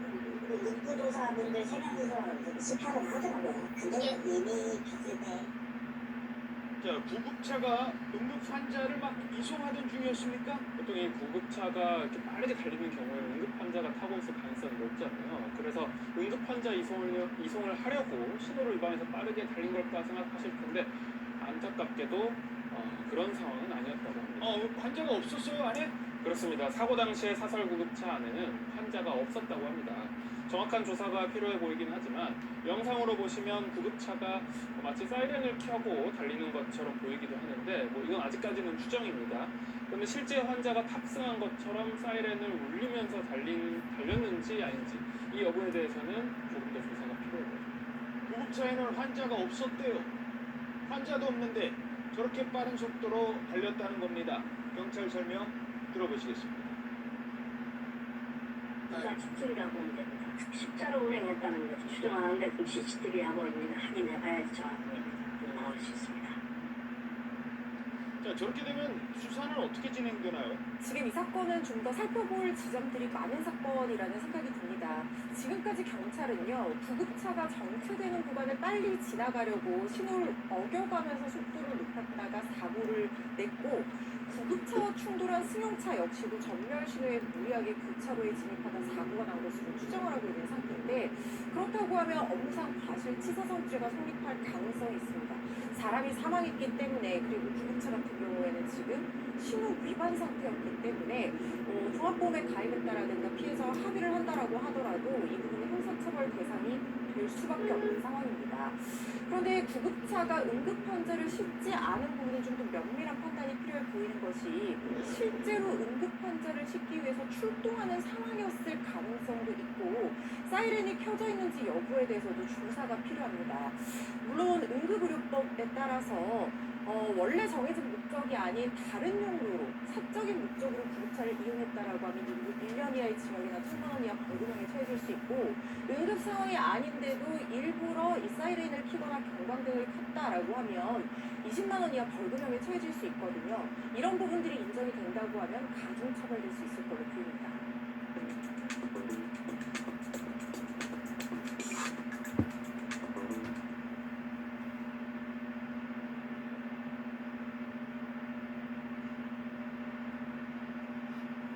S19: 육부조사분들 세 명이서 식사를 하더라고요. 근데 이미 봤을 때
S24: 자, 구급차가 응급 환자를 막 이송하던 중이었습니까?
S1: 보통 이 구급차가 이렇게 빠르게 달리는 경우에 응급 환자가 타고 있을 가능성이 높잖아요. 그래서 응급 환자 이송을 하려고 신호를 위반해서 빠르게 달린 걸까 생각하실 텐데 안타깝게도 그런 상황은 아니었다고 합니다.
S24: 환자가 없었어요, 안에?
S1: 그렇습니다. 사고 당시에 사설 구급차 안에는 환자가 없었다고 합니다. 정확한 조사가 필요해 보이긴 하지만 영상으로 보시면 구급차가 마치 사이렌을 켜고 달리는 것처럼 보이기도 하는데 뭐 이건 아직까지는 추정입니다. 그런데 실제 환자가 탑승한 것처럼 사이렌을 울리면서 달렸는지 아닌지 이 여부에 대해서는 조금 더 조사가 필요해 보입니다.
S24: 구급차에는 환자가 없었대요. 환자도 없는데 저렇게 빠른 속도로 달렸다는 겁니다. 경찰 설명 들어보시겠습니다.
S19: 특수이라고 보면 됩니다. 특수자로 운행했다는 것을 추정하는데 그 CCTV하고 확인해봐야지 정확히 나올 수 있습니다.
S24: 자, 저렇게 되면 수사는 어떻게 진행되나요?
S11: 지금 이 사건은 좀 더 살펴볼 지점들이 많은 사건이라는 생각이 듭니다. 지금까지 경찰은요, 구급차가 정체되는 구간을 빨리 지나가려고 신호를 어겨가면서 속도를 높였다가 사고를 냈고, 구급차와 충돌한 승용차 역시도 전멸 신호에 무리하게 교차로에 진입하다 사고가 난 것으로 추정을 하고 있는 상태인데, 그렇다고 하면 업무상 과실치사상죄가 성립할 가능성이 있습니다. 사람이 사망했기 때문에, 그리고 구급차 같은 경우에는 지금 신호 위반 상태였기 때문에 종합보험에 가입했다라든가 피해자와 합의를 한다라고 하더라도 이 부분은 형사처벌 대상이 될 수밖에 없는 상황입니다. 그런데 구급차가 응급 환자를 싣지 않은 부분은 좀 더 면밀한 판단이 필요해 보이는 것이 실제로 응급 환자를 싣기 위해서 출동하는 상황이었을 가능성도 있고 사이렌이 켜져 있는지 여부에 대해서도 조사가 필요합니다. 물론 응급의료법에 따라서 원래 정해진 목적이 아닌 다른 용도로 사적인 목적으로 구급차를 이용했다라고 하면 1년 이하의 징역이나 1,000만 원 이하 벌금형에 처해질 수 있고 응급 상황이 아닌데도 일부러 이 사이렌을 켜거나 경광등을 켰다라고 하면 20만 원 이하 벌금형에 처해질 수 있거든요. 이런 부분들이 인정이 된다고 하면 가중처벌될 수 있을 걸로 보입니다.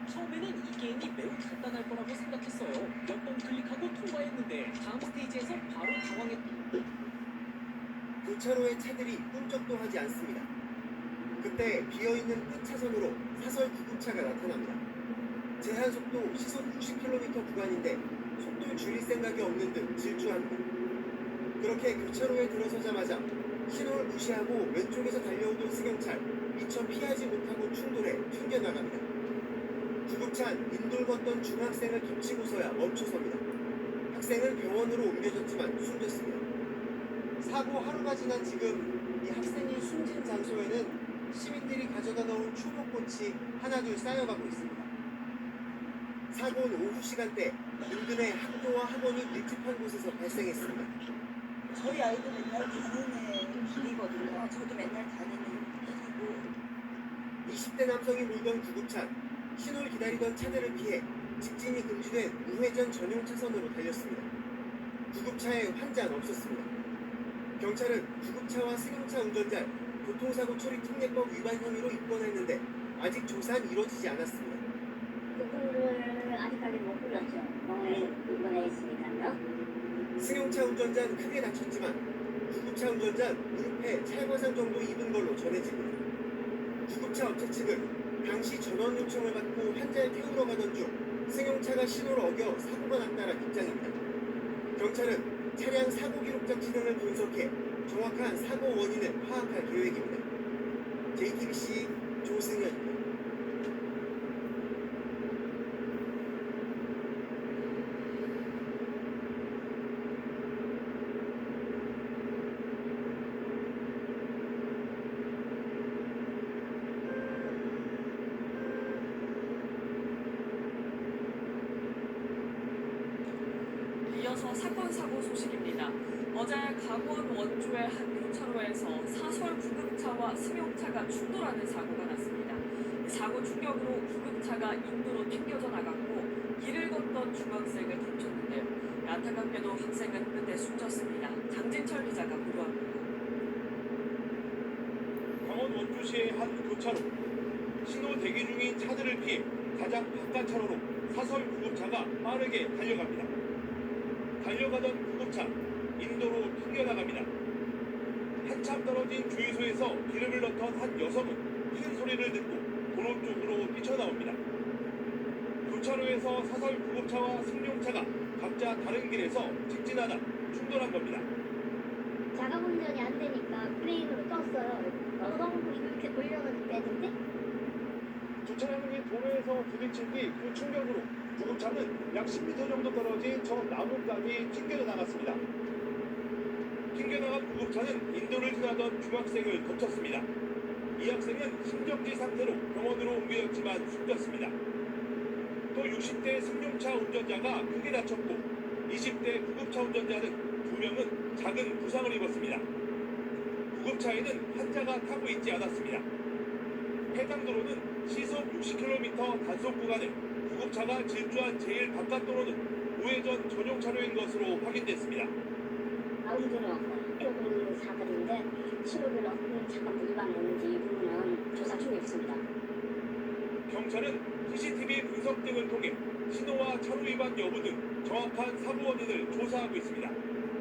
S2: 처음에는 이 게임이 매우 간단할 거라고 생각했어요. 몇 번 클릭하고 통과했는데 다음 스테이지에서 바로
S5: 교차로에 차들이 꿈쩍도 하지 않습니다. 그때 비어있는 끝차선으로 사설 구급차가 나타납니다. 제한속도 시속 90km 구간인데 속도를 줄일 생각이 없는 듯 질주합니다. 그렇게 교차로에 들어서자마자 신호를 무시하고 왼쪽에서 달려오던 승용차 미처 피하지 못하고 충돌해 튕겨나갑니다. 구급차는 인도를 걷던 중학생을 덮치고서야 멈춰섭니다. 학생은 병원으로 옮겨졌지만 숨졌습니다. 사고 하루가 지난 지금 이 학생이 숨진 장소에는 시민들이 가져다 놓은 추모꽃이 하나둘 쌓여가고 있습니다. 사고는 오후 시간대 인근의 학교와 학원이 밀집한 곳에서 발생했습니다.
S17: 저희 아이도 맨날 다니는 길이거든요. 저도 맨날 다니는 길이고.
S5: 20대 남성이 몰던 구급차 신호를 기다리던 차들을 피해 직진이 금지된 우회전 전용 차선으로 달렸습니다. 구급차에 환자는 없었습니다. 경찰은 구급차와 승용차 운전자 교통사고 처리 특례법 위반 혐의로 입건했는데 아직 조사는 이루어지지 않았습니다.
S19: 그분을 아직까지 못 불렀죠. 병원에 입원해 있으니까요.
S5: 승용차 운전자는 크게 다쳤지만 구급차 운전자는 무릎에 찰과상 정도 입은 걸로 전해집니다. 구급차 업체 측은 당시 전원 요청을 받고 환자를 태우러 가던 중 승용차가 신호를 어겨 사고가 났다는 입장입니다. 경찰은 차량 사고 기록장 지능을 분석해 정확한 사고 원인을 파악할 계획입니다. JTBC 조승현입니다.
S9: 이어서 사건 사고 소식입니다. 어제 강원 원주의 한 교차로에서 사설 구급차와 승용차가 충돌하는 사고가 났습니다. 사고 충격으로 구급차가 인도로 튕겨져 나갔고 길을 걷던 중학생을 다쳤는데요. 안타깝게도 학생은 끝내 숨졌습니다. 장진철 기자가 보도합니다.
S24: 강원 원주시의 한 교차로 신호 대기 중인 차들을 피해 가장 바깥 차로로 사설 구급차가 빠르게 달려갑니다. 달려가던 구급차 인도로 튕겨나갑니다. 한참 떨어진 주유소에서 기름을 넣던 한 여성은 큰 소리를 듣고 도로 쪽으로 뛰쳐나옵니다. 교차로에서 사설 구급차와 승용차가 각자 다른 길에서 직진하다 충돌한 겁니다.
S19: 자가 운전이 안 되니까 브레이크를 떴어요. 너무 이렇게 돌려가지고 빼던데?
S24: 두 차량이 도로에서 부딪힌 뒤 그 충격으로 구급차는 약 10m 정도 떨어진 저 나무까지 튕겨져 나갔습니다. 튕겨나간 구급차는 인도를 지나던 중학생을 덮쳤습니다. 이 학생은 심정지 상태로 병원으로 옮겨졌지만 숨졌습니다. 또 60대 승용차 운전자가 크게 다쳤고 20대 구급차 운전자 등 2명은 작은 부상을 입었습니다. 구급차에는 환자가 타고 있지 않았습니다. 해당 도로는 시속 60km 단속 구간에 구급차가 질주한 제일 바깥 도로는 우회전 전용 차로인 것으로 확인됐습니다.
S19: 운전은 조금 사들인데 신호를 어떤 차가 위반했는지 이 부분은 조사 중에 있습니다.
S24: 경찰은 CCTV 분석 등을 통해 신호와 차로 위반 여부 등 정확한 사고 원인을 조사하고 있습니다.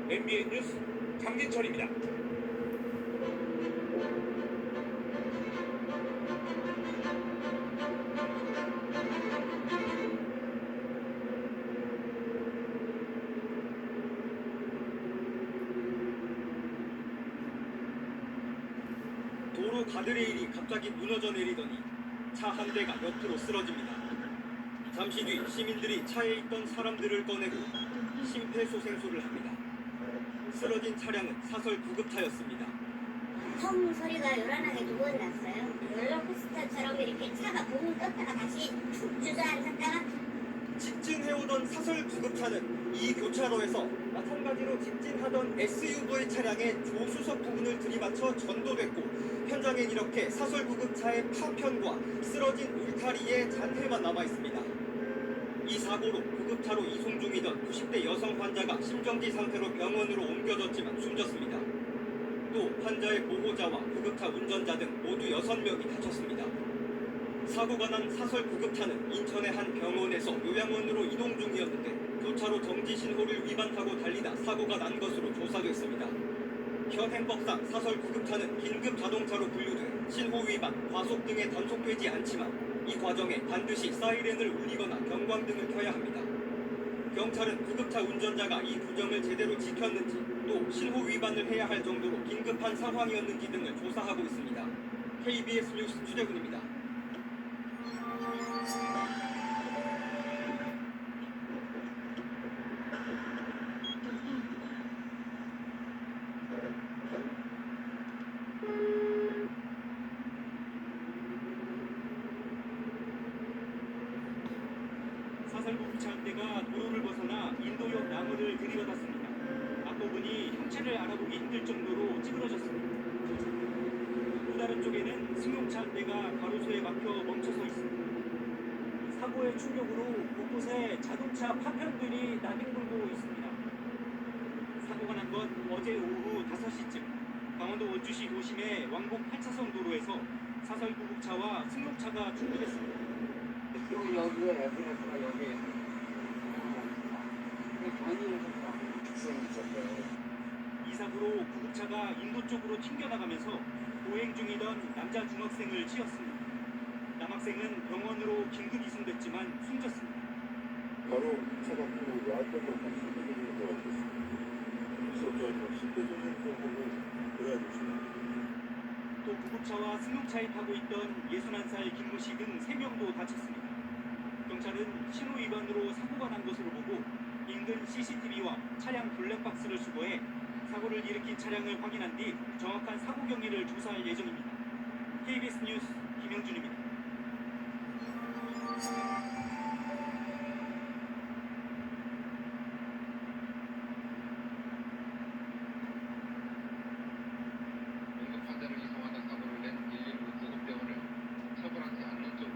S24: MBN 뉴스 장진철입니다.
S4: 도로 가드레일이 갑자기 무너져 내리더니 차 한 대가 옆으로 쓰러집니다. 잠시 뒤 시민들이 차에 있던 사람들을 꺼내고 심폐소생술을 합니다. 쓰러진 차량은 사설 구급차였습니다.
S19: 펑 소리가 요란하게 두 번 났어요. 롤러코스터처럼 이렇게 차가 붕 떴다가 다시 툭 주저앉았다가
S4: 직진해오던 사설 구급차는 이 교차로에서 마찬가지로 직진하던 SUV 차량의 조수석 부분을 들이받쳐 전도됐고 현장엔 이렇게 사설 구급차의 파편과 쓰러진 울타리의 잔해만 남아있습니다. 이 사고로 구급차로 이송 중이던 90대 여성 환자가 심정지 상태로 병원으로 옮겨졌지만 숨졌습니다. 또 환자의 보호자와 구급차 운전자 등 모두 6명이 다쳤습니다. 사고가 난 사설 구급차는 인천의 한 병원에서 요양원으로 이동 중이었는데 교차로 정지 신호를 위반하고 달리다 사고가 난 것으로 조사됐습니다. 현행법상 사설 구급차는 긴급 자동차로 분류돼 신호 위반, 과속 등에 단속되지 않지만 이 과정에 반드시 사이렌을 울리거나 경광등을 켜야 합니다. 경찰은 구급차 운전자가 이 규정을 제대로 지켰는지 또 신호 위반을 해야 할 정도로 긴급한 상황이었는지 등을 조사하고 있습니다. KBS 뉴스 추재훈입니다.
S12: 사설 구급차 한 대가 도로를 벗어나 인도역 나무를 들이받았습니다. 앞부분이 형체를 알아보기 힘들 정도로 찌그러졌습니다. 또 다른 쪽에는 승용차 한 대가 가로수에 막혀 멈춰서 있습니다. 사고의 충격으로 곳곳에 자동차 파편들이 나뒹굴고 있습니다. 사고가 난 건 어제 오후 5시쯤 강원도 원주시 도심의 왕복 8차선 도로에서 사설 구급차와 승용차가 충돌했습니다.
S18: 여기에 에브레스가 여기
S12: 이 사고로 구급차가 인도 쪽으로 튕겨나가면서 보행 중이던 남자 중학생을 치었습니다. 남학생은 병원으로 긴급 이송됐지만 숨졌습니다.
S8: 바로 차가 그 왔던 것 같습니다. 있었죠. 심폐소생술하고 그래야 되죠.
S12: 또 구급차와 승용차에 타고 있던 61살 김모 씨 등 3명도 다쳤습니다. 경찰은 신호 위반으로 사고가 난 것으로 보고 인근 CCTV와 차량 블랙박스를 수거해 사고를 일으킨 차량을 확인한 뒤 정확한 사고 경위를 조사할 예정입니다. KBS 뉴스 김영준입니다.
S10: 응급 환자를 이송하다 사고를 낸 119 구급대원을 처벌하지 않는 쪽으로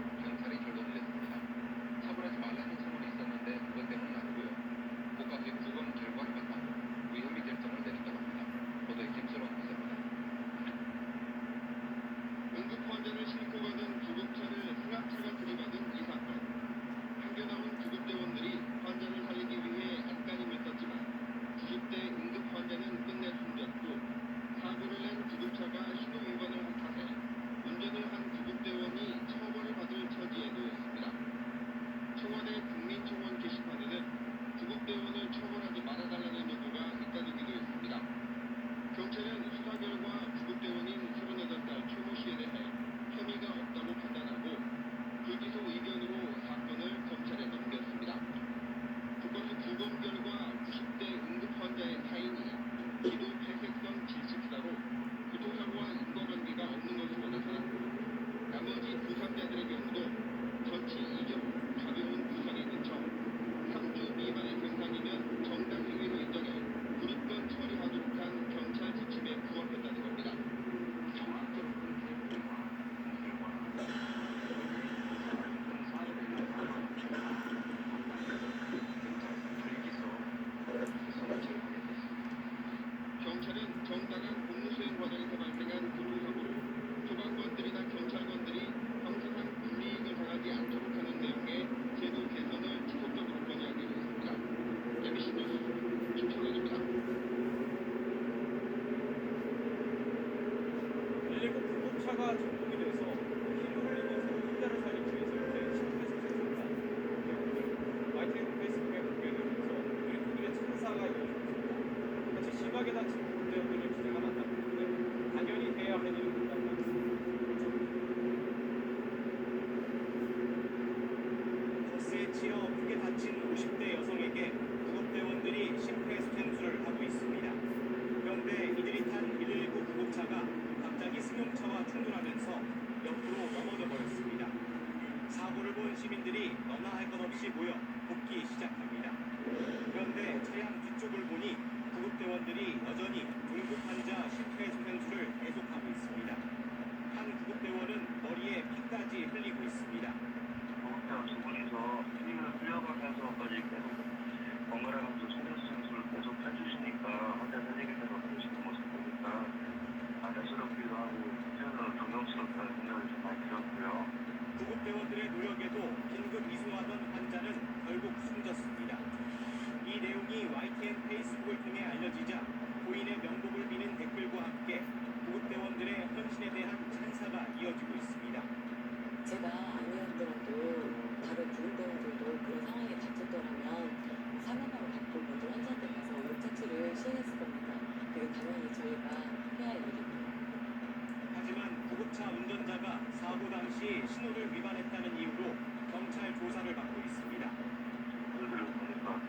S12: 치여 크게 다친 50대 여성에게 구급대원들이 심폐소생술을 하고 있습니다. 그런데 이들이 탄 119 구급차가 갑자기 승용차와 충돌하면서 옆으로 넘어져 버렸습니다. 사고를 본 시민들이 너나 할 것 없이 모여 돕기 시작합니다. 그런데 차량 뒤쪽을 보니 구급대원들이 여전히 응급 환자 심폐소생술을 계속하고 있습니다. 한 구급대원은 머리에 피까지 흘리고 있습니다.
S10: 구급대원 두 분이서 스윙을 흘려가면서까지 계속 번갈아가면서 심폐소생술을 계속 해주시니까 환자 살리기에서 해주시는 모습 보니까 안쓰럽기도 하고 한편으로 존경스럽다는 생각이 좀 많이 들었고요.
S12: 구급대원들의 노력에도 긴급 이송하던 환자는 결국 숨졌습니다. 이 내용이 YTN 페이스북을 통해 알려지자 고인의 명복을 비는 댓글과 함께 구급대원들의 헌신에 대한 찬사가 이어지고 있습니다.
S9: 제가 아니었더라도 다른 구급대원들도 그런 상황에 닥쳤더라면 사명감을 갖고 모든 환자한테 가서 응급처치를 시행했을 겁니다. 그게 당연히 저희가 해야 할 일입니다.
S12: 하지만 구급차 운전자가 사고 당시 신호를 위반했다는 이유로 경찰 조사를 받고 있습니다.
S10: 그들을 보니까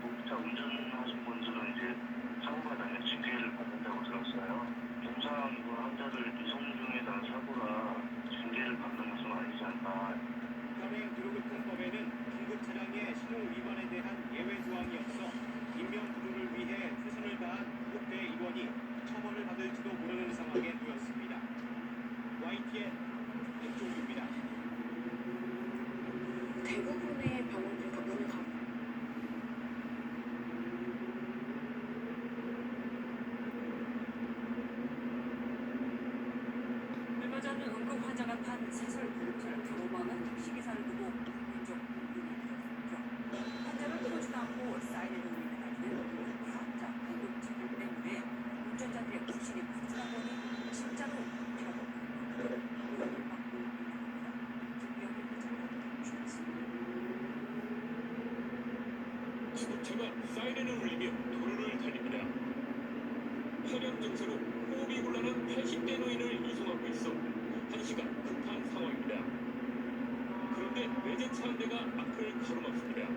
S10: 구급차 운전하신 분들은 이제 사고가 나면 징계를 받는다고 들었어요. 통상 이거 환자들 이송 중에 난 사고라 징계를 받는 것은 아니지 않나.
S12: 현행 도로교통법에는 긴급 차량의 신호 위반에 대한 예외 조항이 없어 인명 구조를 위해 최선을 다한 구급대 임원이 처벌을 받을지도 모르는 상황에 놓였습니다. YTN 백종규입니다.
S23: 대부분의 병원들과 문을 닫고 얼마 전 응급 환자가 탄 사설 구급차를 경호하는 택시기사를 두고 왼쪽 문이 열렸죠. 환자를 끌어주지 않고 사이렌을 울리며 달리는 과학자 응급차들 때문에 운전자들의 부실이 부진한 거니 진짜로 켜고
S22: 구급차가 사이렌을 울리며 도로를 달립니다. 혈압 증세로 호흡이 곤란한 80대 노인을 이송하고 있어 1시간 급한 상황입니다. 그런데 외제차 한 대가 앞을 가로막습니다.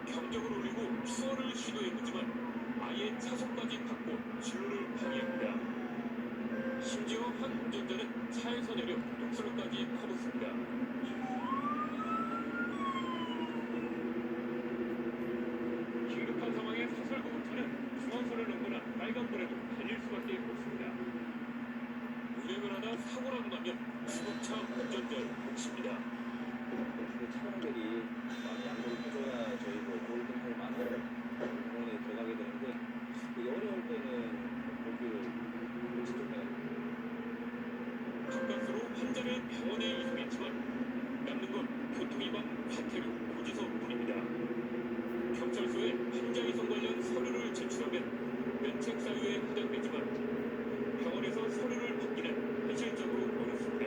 S22: 경적을 울리고 추월을 시도해보지만 아예 차선까지 바꿔 진로를 방해합니다. 심지어 한 운전자는 차에서 내려 독서로까지 퍼붓습니다. 긴급한 상황에 사설구급차는 중앙선을 넘거나 빨간불에도 달릴 수밖에 없습니다. 운행을 하다 사고라도 나면 구급차 운전자의 몫입니다.
S15: 차량들이 많이 양보를 해줘야 저희도 골든할 만한 병원에 들어가게 되는데 되게 어려울 때는 거기를 직접
S22: 가까스로 환자를 병원에 이송했지만 남는 건 교통위반 과태료 고지서뿐입니다. 경찰서에 환자 이송 관련 서류를 제출하면 면책 사유에 해당되지만 병원에서 서류를 받기는 현실적으로 어렵습니다.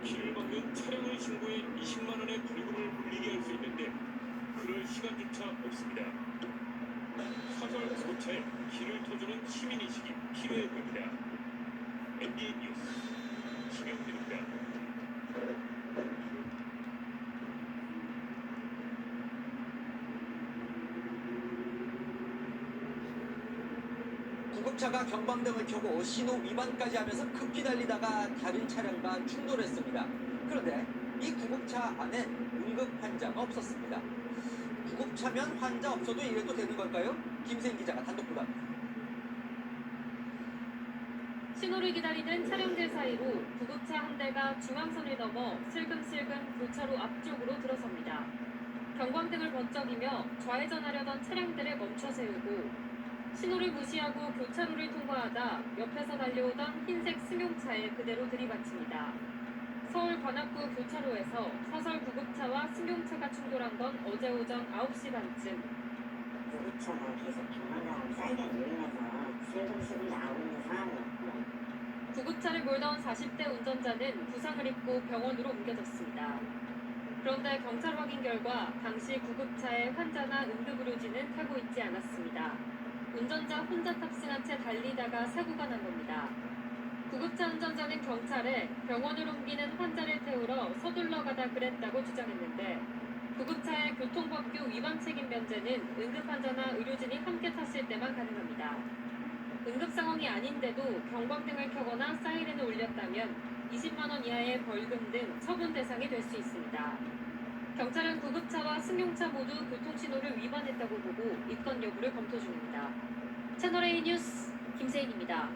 S22: 길을 막는 차량을 신고해 20만 원의 벌금을 물리게 할 수 있는데 그럴 시간조차 없습니다. 사설 구급차에 길을 터주는 시민의식이 필요해 보입니다. MD 뉴스 김영빈입니다.
S16: 구급차가 경방등을 켜고 신호 위반까지 하면서 급히 달리다가 다른 차량과 충돌했습니다. 그런데 이 구급차 안엔 응급 환자가 없었습니다. 구급차면 환자 없어도 이래도 되는 걸까요? 김세인 기자가 단독 보도합니다.
S11: 신호를 기다리는 차량들 사이로 구급차 한 대가 중앙선을 넘어 슬금슬금 교차로 앞쪽으로 들어섭니다. 경광등을 번쩍이며 좌회전하려던 차량들을 멈춰 세우고 신호를 무시하고 교차로를 통과하다 옆에서 달려오던 흰색 승용차에 그대로 들이받칩니다. 서울 관악구 교차로에서 사설 구급차와 승용차가 충돌한 건 어제 오전 9시 반쯤.
S19: 구급차가 계속 경광등 사이렌 울리면서 슬금슬금 나오고 있는 상황이었고
S11: 구급차를 몰던 40대 운전자는 부상을 입고 병원으로 옮겨졌습니다. 그런데 경찰 확인 결과 당시 구급차에 환자나 응급의료진은 타고 있지 않았습니다.
S3: 운전자 혼자 탑승한 채 달리다가 사고가 난 겁니다. 구급차 운전자는 경찰에 병원으로 옮기는 환자를 태우러 서둘러 가다 그랬다고 주장했는데 구급차의 교통법규 위반 책임 면제는 응급환자나 의료진이 함께 탔을 때만 가능합니다. 응급 상황이 아닌데도 경광등을 켜거나 사이렌을 울렸다면 20만 원 이하의 벌금 등 처분 대상이 될 수 있습니다. 경찰은 구급차와 승용차 모두 교통신호를 위반했다고 보고 입건 여부를 검토 중입니다. 채널A 뉴스 김세인입니다.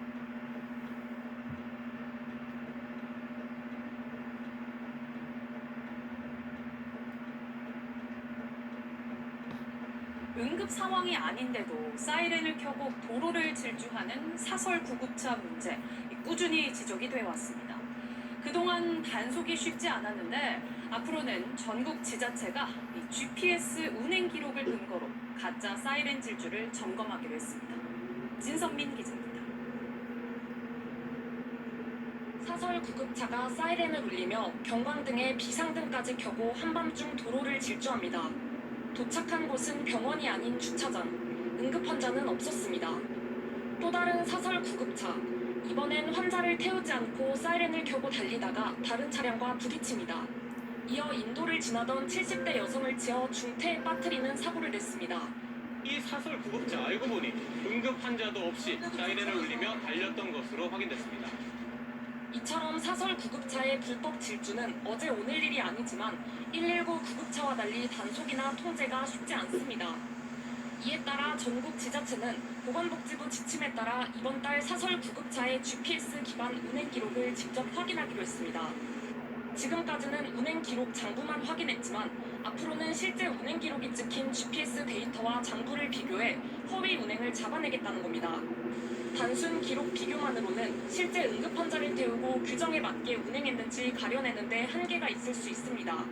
S23: 응급 상황이 아닌데도 사이렌을 켜고 도로를 질주하는 사설 구급차 문제 꾸준히 지적이 되어 왔습니다. 그동안 단속이 쉽지 않았는데 앞으로는 전국 지자체가 GPS 운행 기록을 근거로 가짜 사이렌 질주를 점검하기로 했습니다. 진선민 기자입니다.
S7: 사설 구급차가 사이렌을 울리며 경광등에 비상등까지 켜고 한밤중 도로를 질주합니다. 도착한 곳은 병원이 아닌 주차장, 응급 환자는 없었습니다. 또 다른 사설 구급차, 이번엔 환자를 태우지 않고 사이렌을 켜고 달리다가 다른 차량과 부딪힙니다. 이어 인도를 지나던 70대 여성을 치어 중태에 빠뜨리는 사고를 냈습니다.
S1: 이 사설 구급차 알고 보니 응급 환자도 없이 사이렌을 울리며 달렸던 것으로 확인됐습니다.
S7: 이처럼 사설 구급차의 불법 질주는 어제 오늘 일이 아니지만 119 구급차와 달리 단속이나 통제가 쉽지 않습니다. 이에 따라 전국 지자체는 보건복지부 지침에 따라 이번 달 사설 구급차의 GPS 기반 운행 기록을 직접 확인하기로 했습니다. 지금까지는 운행 기록 장부만 확인했지만 앞으로는 실제 운행 기록이 찍힌 GPS 데이터와 장부를 비교해 허위 운행을 잡아내겠다는 겁니다. 단순 기록 비교만으로는 실제 응급 환자를 태우고 규정에 맞게 운행했는지 가려내는데 한계가 있을 수 있습니다.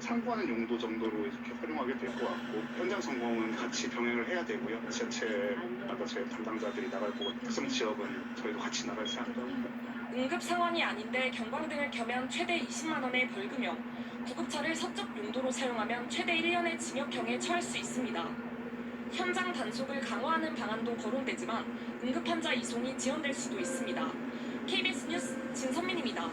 S13: 참고하는 용도 정도로 이렇게 활용하게 될 것 같고 현장 점검은 같이 병행을 해야 되고요. 지자체마다 제 담당자들이 나갈 거고 특성 지역은 저희도 같이 나갈 생각입니다.
S7: 응급 상황이 아닌데 경광등을 켜면 최대 20만 원의 벌금형, 구급차를 사적 용도로 사용하면 최대 1년의 징역형에 처할 수 있습니다. 현장 단속을 강화하는 방안도 거론되지만 응급 환자 이송이 지연될 수도 있습니다. KBS 뉴스 진선민입니다.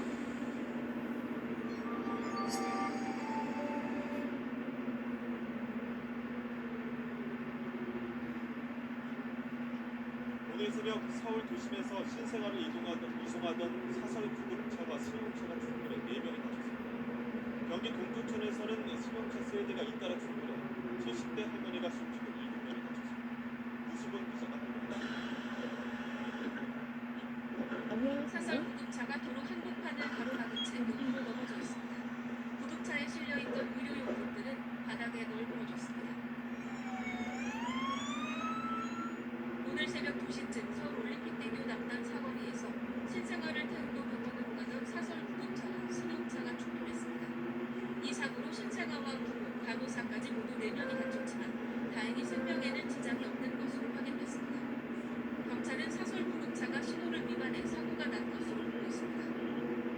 S20: 오늘 새벽 서울 도심에서 신생아를 이송하던 사설 구급차와 승용차가 충돌해 4명이 다쳤습니다. 경기 동두천에서는 승용차 3대가 잇따라 충돌해 70대 할머니가 숨지고 7명이 다쳤습니다. 유수근 기자가 보도합니다.
S3: 사설 구급차가 도로 한복판을 가로막은 채 용으로 넘어져 있습니다. 구급차에 실려있던 의료용품들은 바닥에 널브러졌습니다. 오늘 새벽 2시쯤 서울 올림픽대교 남단 사거리에서 신생아를 태우고 병원으로 가던 사설 구급차와 승용차가 충돌했습니다. 이 사고로 신생아와 부모, 간호사까지 모두 4명이 다쳤지만 다행히 생명에는 지장이 없는 것으로 확인됐습니다. 경찰은 사설 구급차가 신호를 위반해 사고가 난 것으로 보고 있습니다.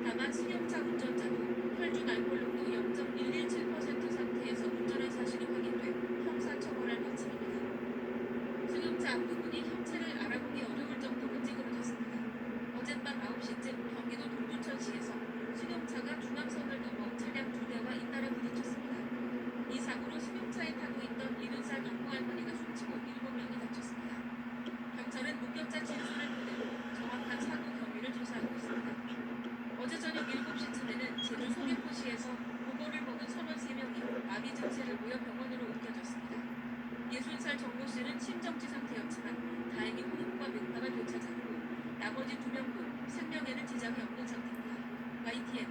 S3: 다만 승용차 운전자도 혈중 알코올 농도 0.117% 상태에서 운전한 사실이 확인돼 형사처벌할 방침입니다. 승용차 앞부분이 형체를 알아보기 어려울 정도로 찌그러졌습니다. 어젯밤 9시쯤 경기도 동두천시에서 승용차가 중앙선을 넘어 차량 2대와 잇따라 부딪혔습니다. 이 사고로 승용차에 타고 있던 70살 경고 할머니가 숨지고 7명이 다쳤습니다. 경찰은 목격자 진술을 토대로 정확한 사고 경위를 조사하고 있습니다. 어제 저녁 7시쯤에는 제주 소개포시에서 보고를 먹은 선원 3명이 마비 증세를 보여 병원으로 옮겨졌습니다. 60살 정모 씨는 심정지 상태였지만 다행히 호흡과 맥박을 되찾았고 나머지 2명도 생명에는 지장이 없는 상태입니다. YTN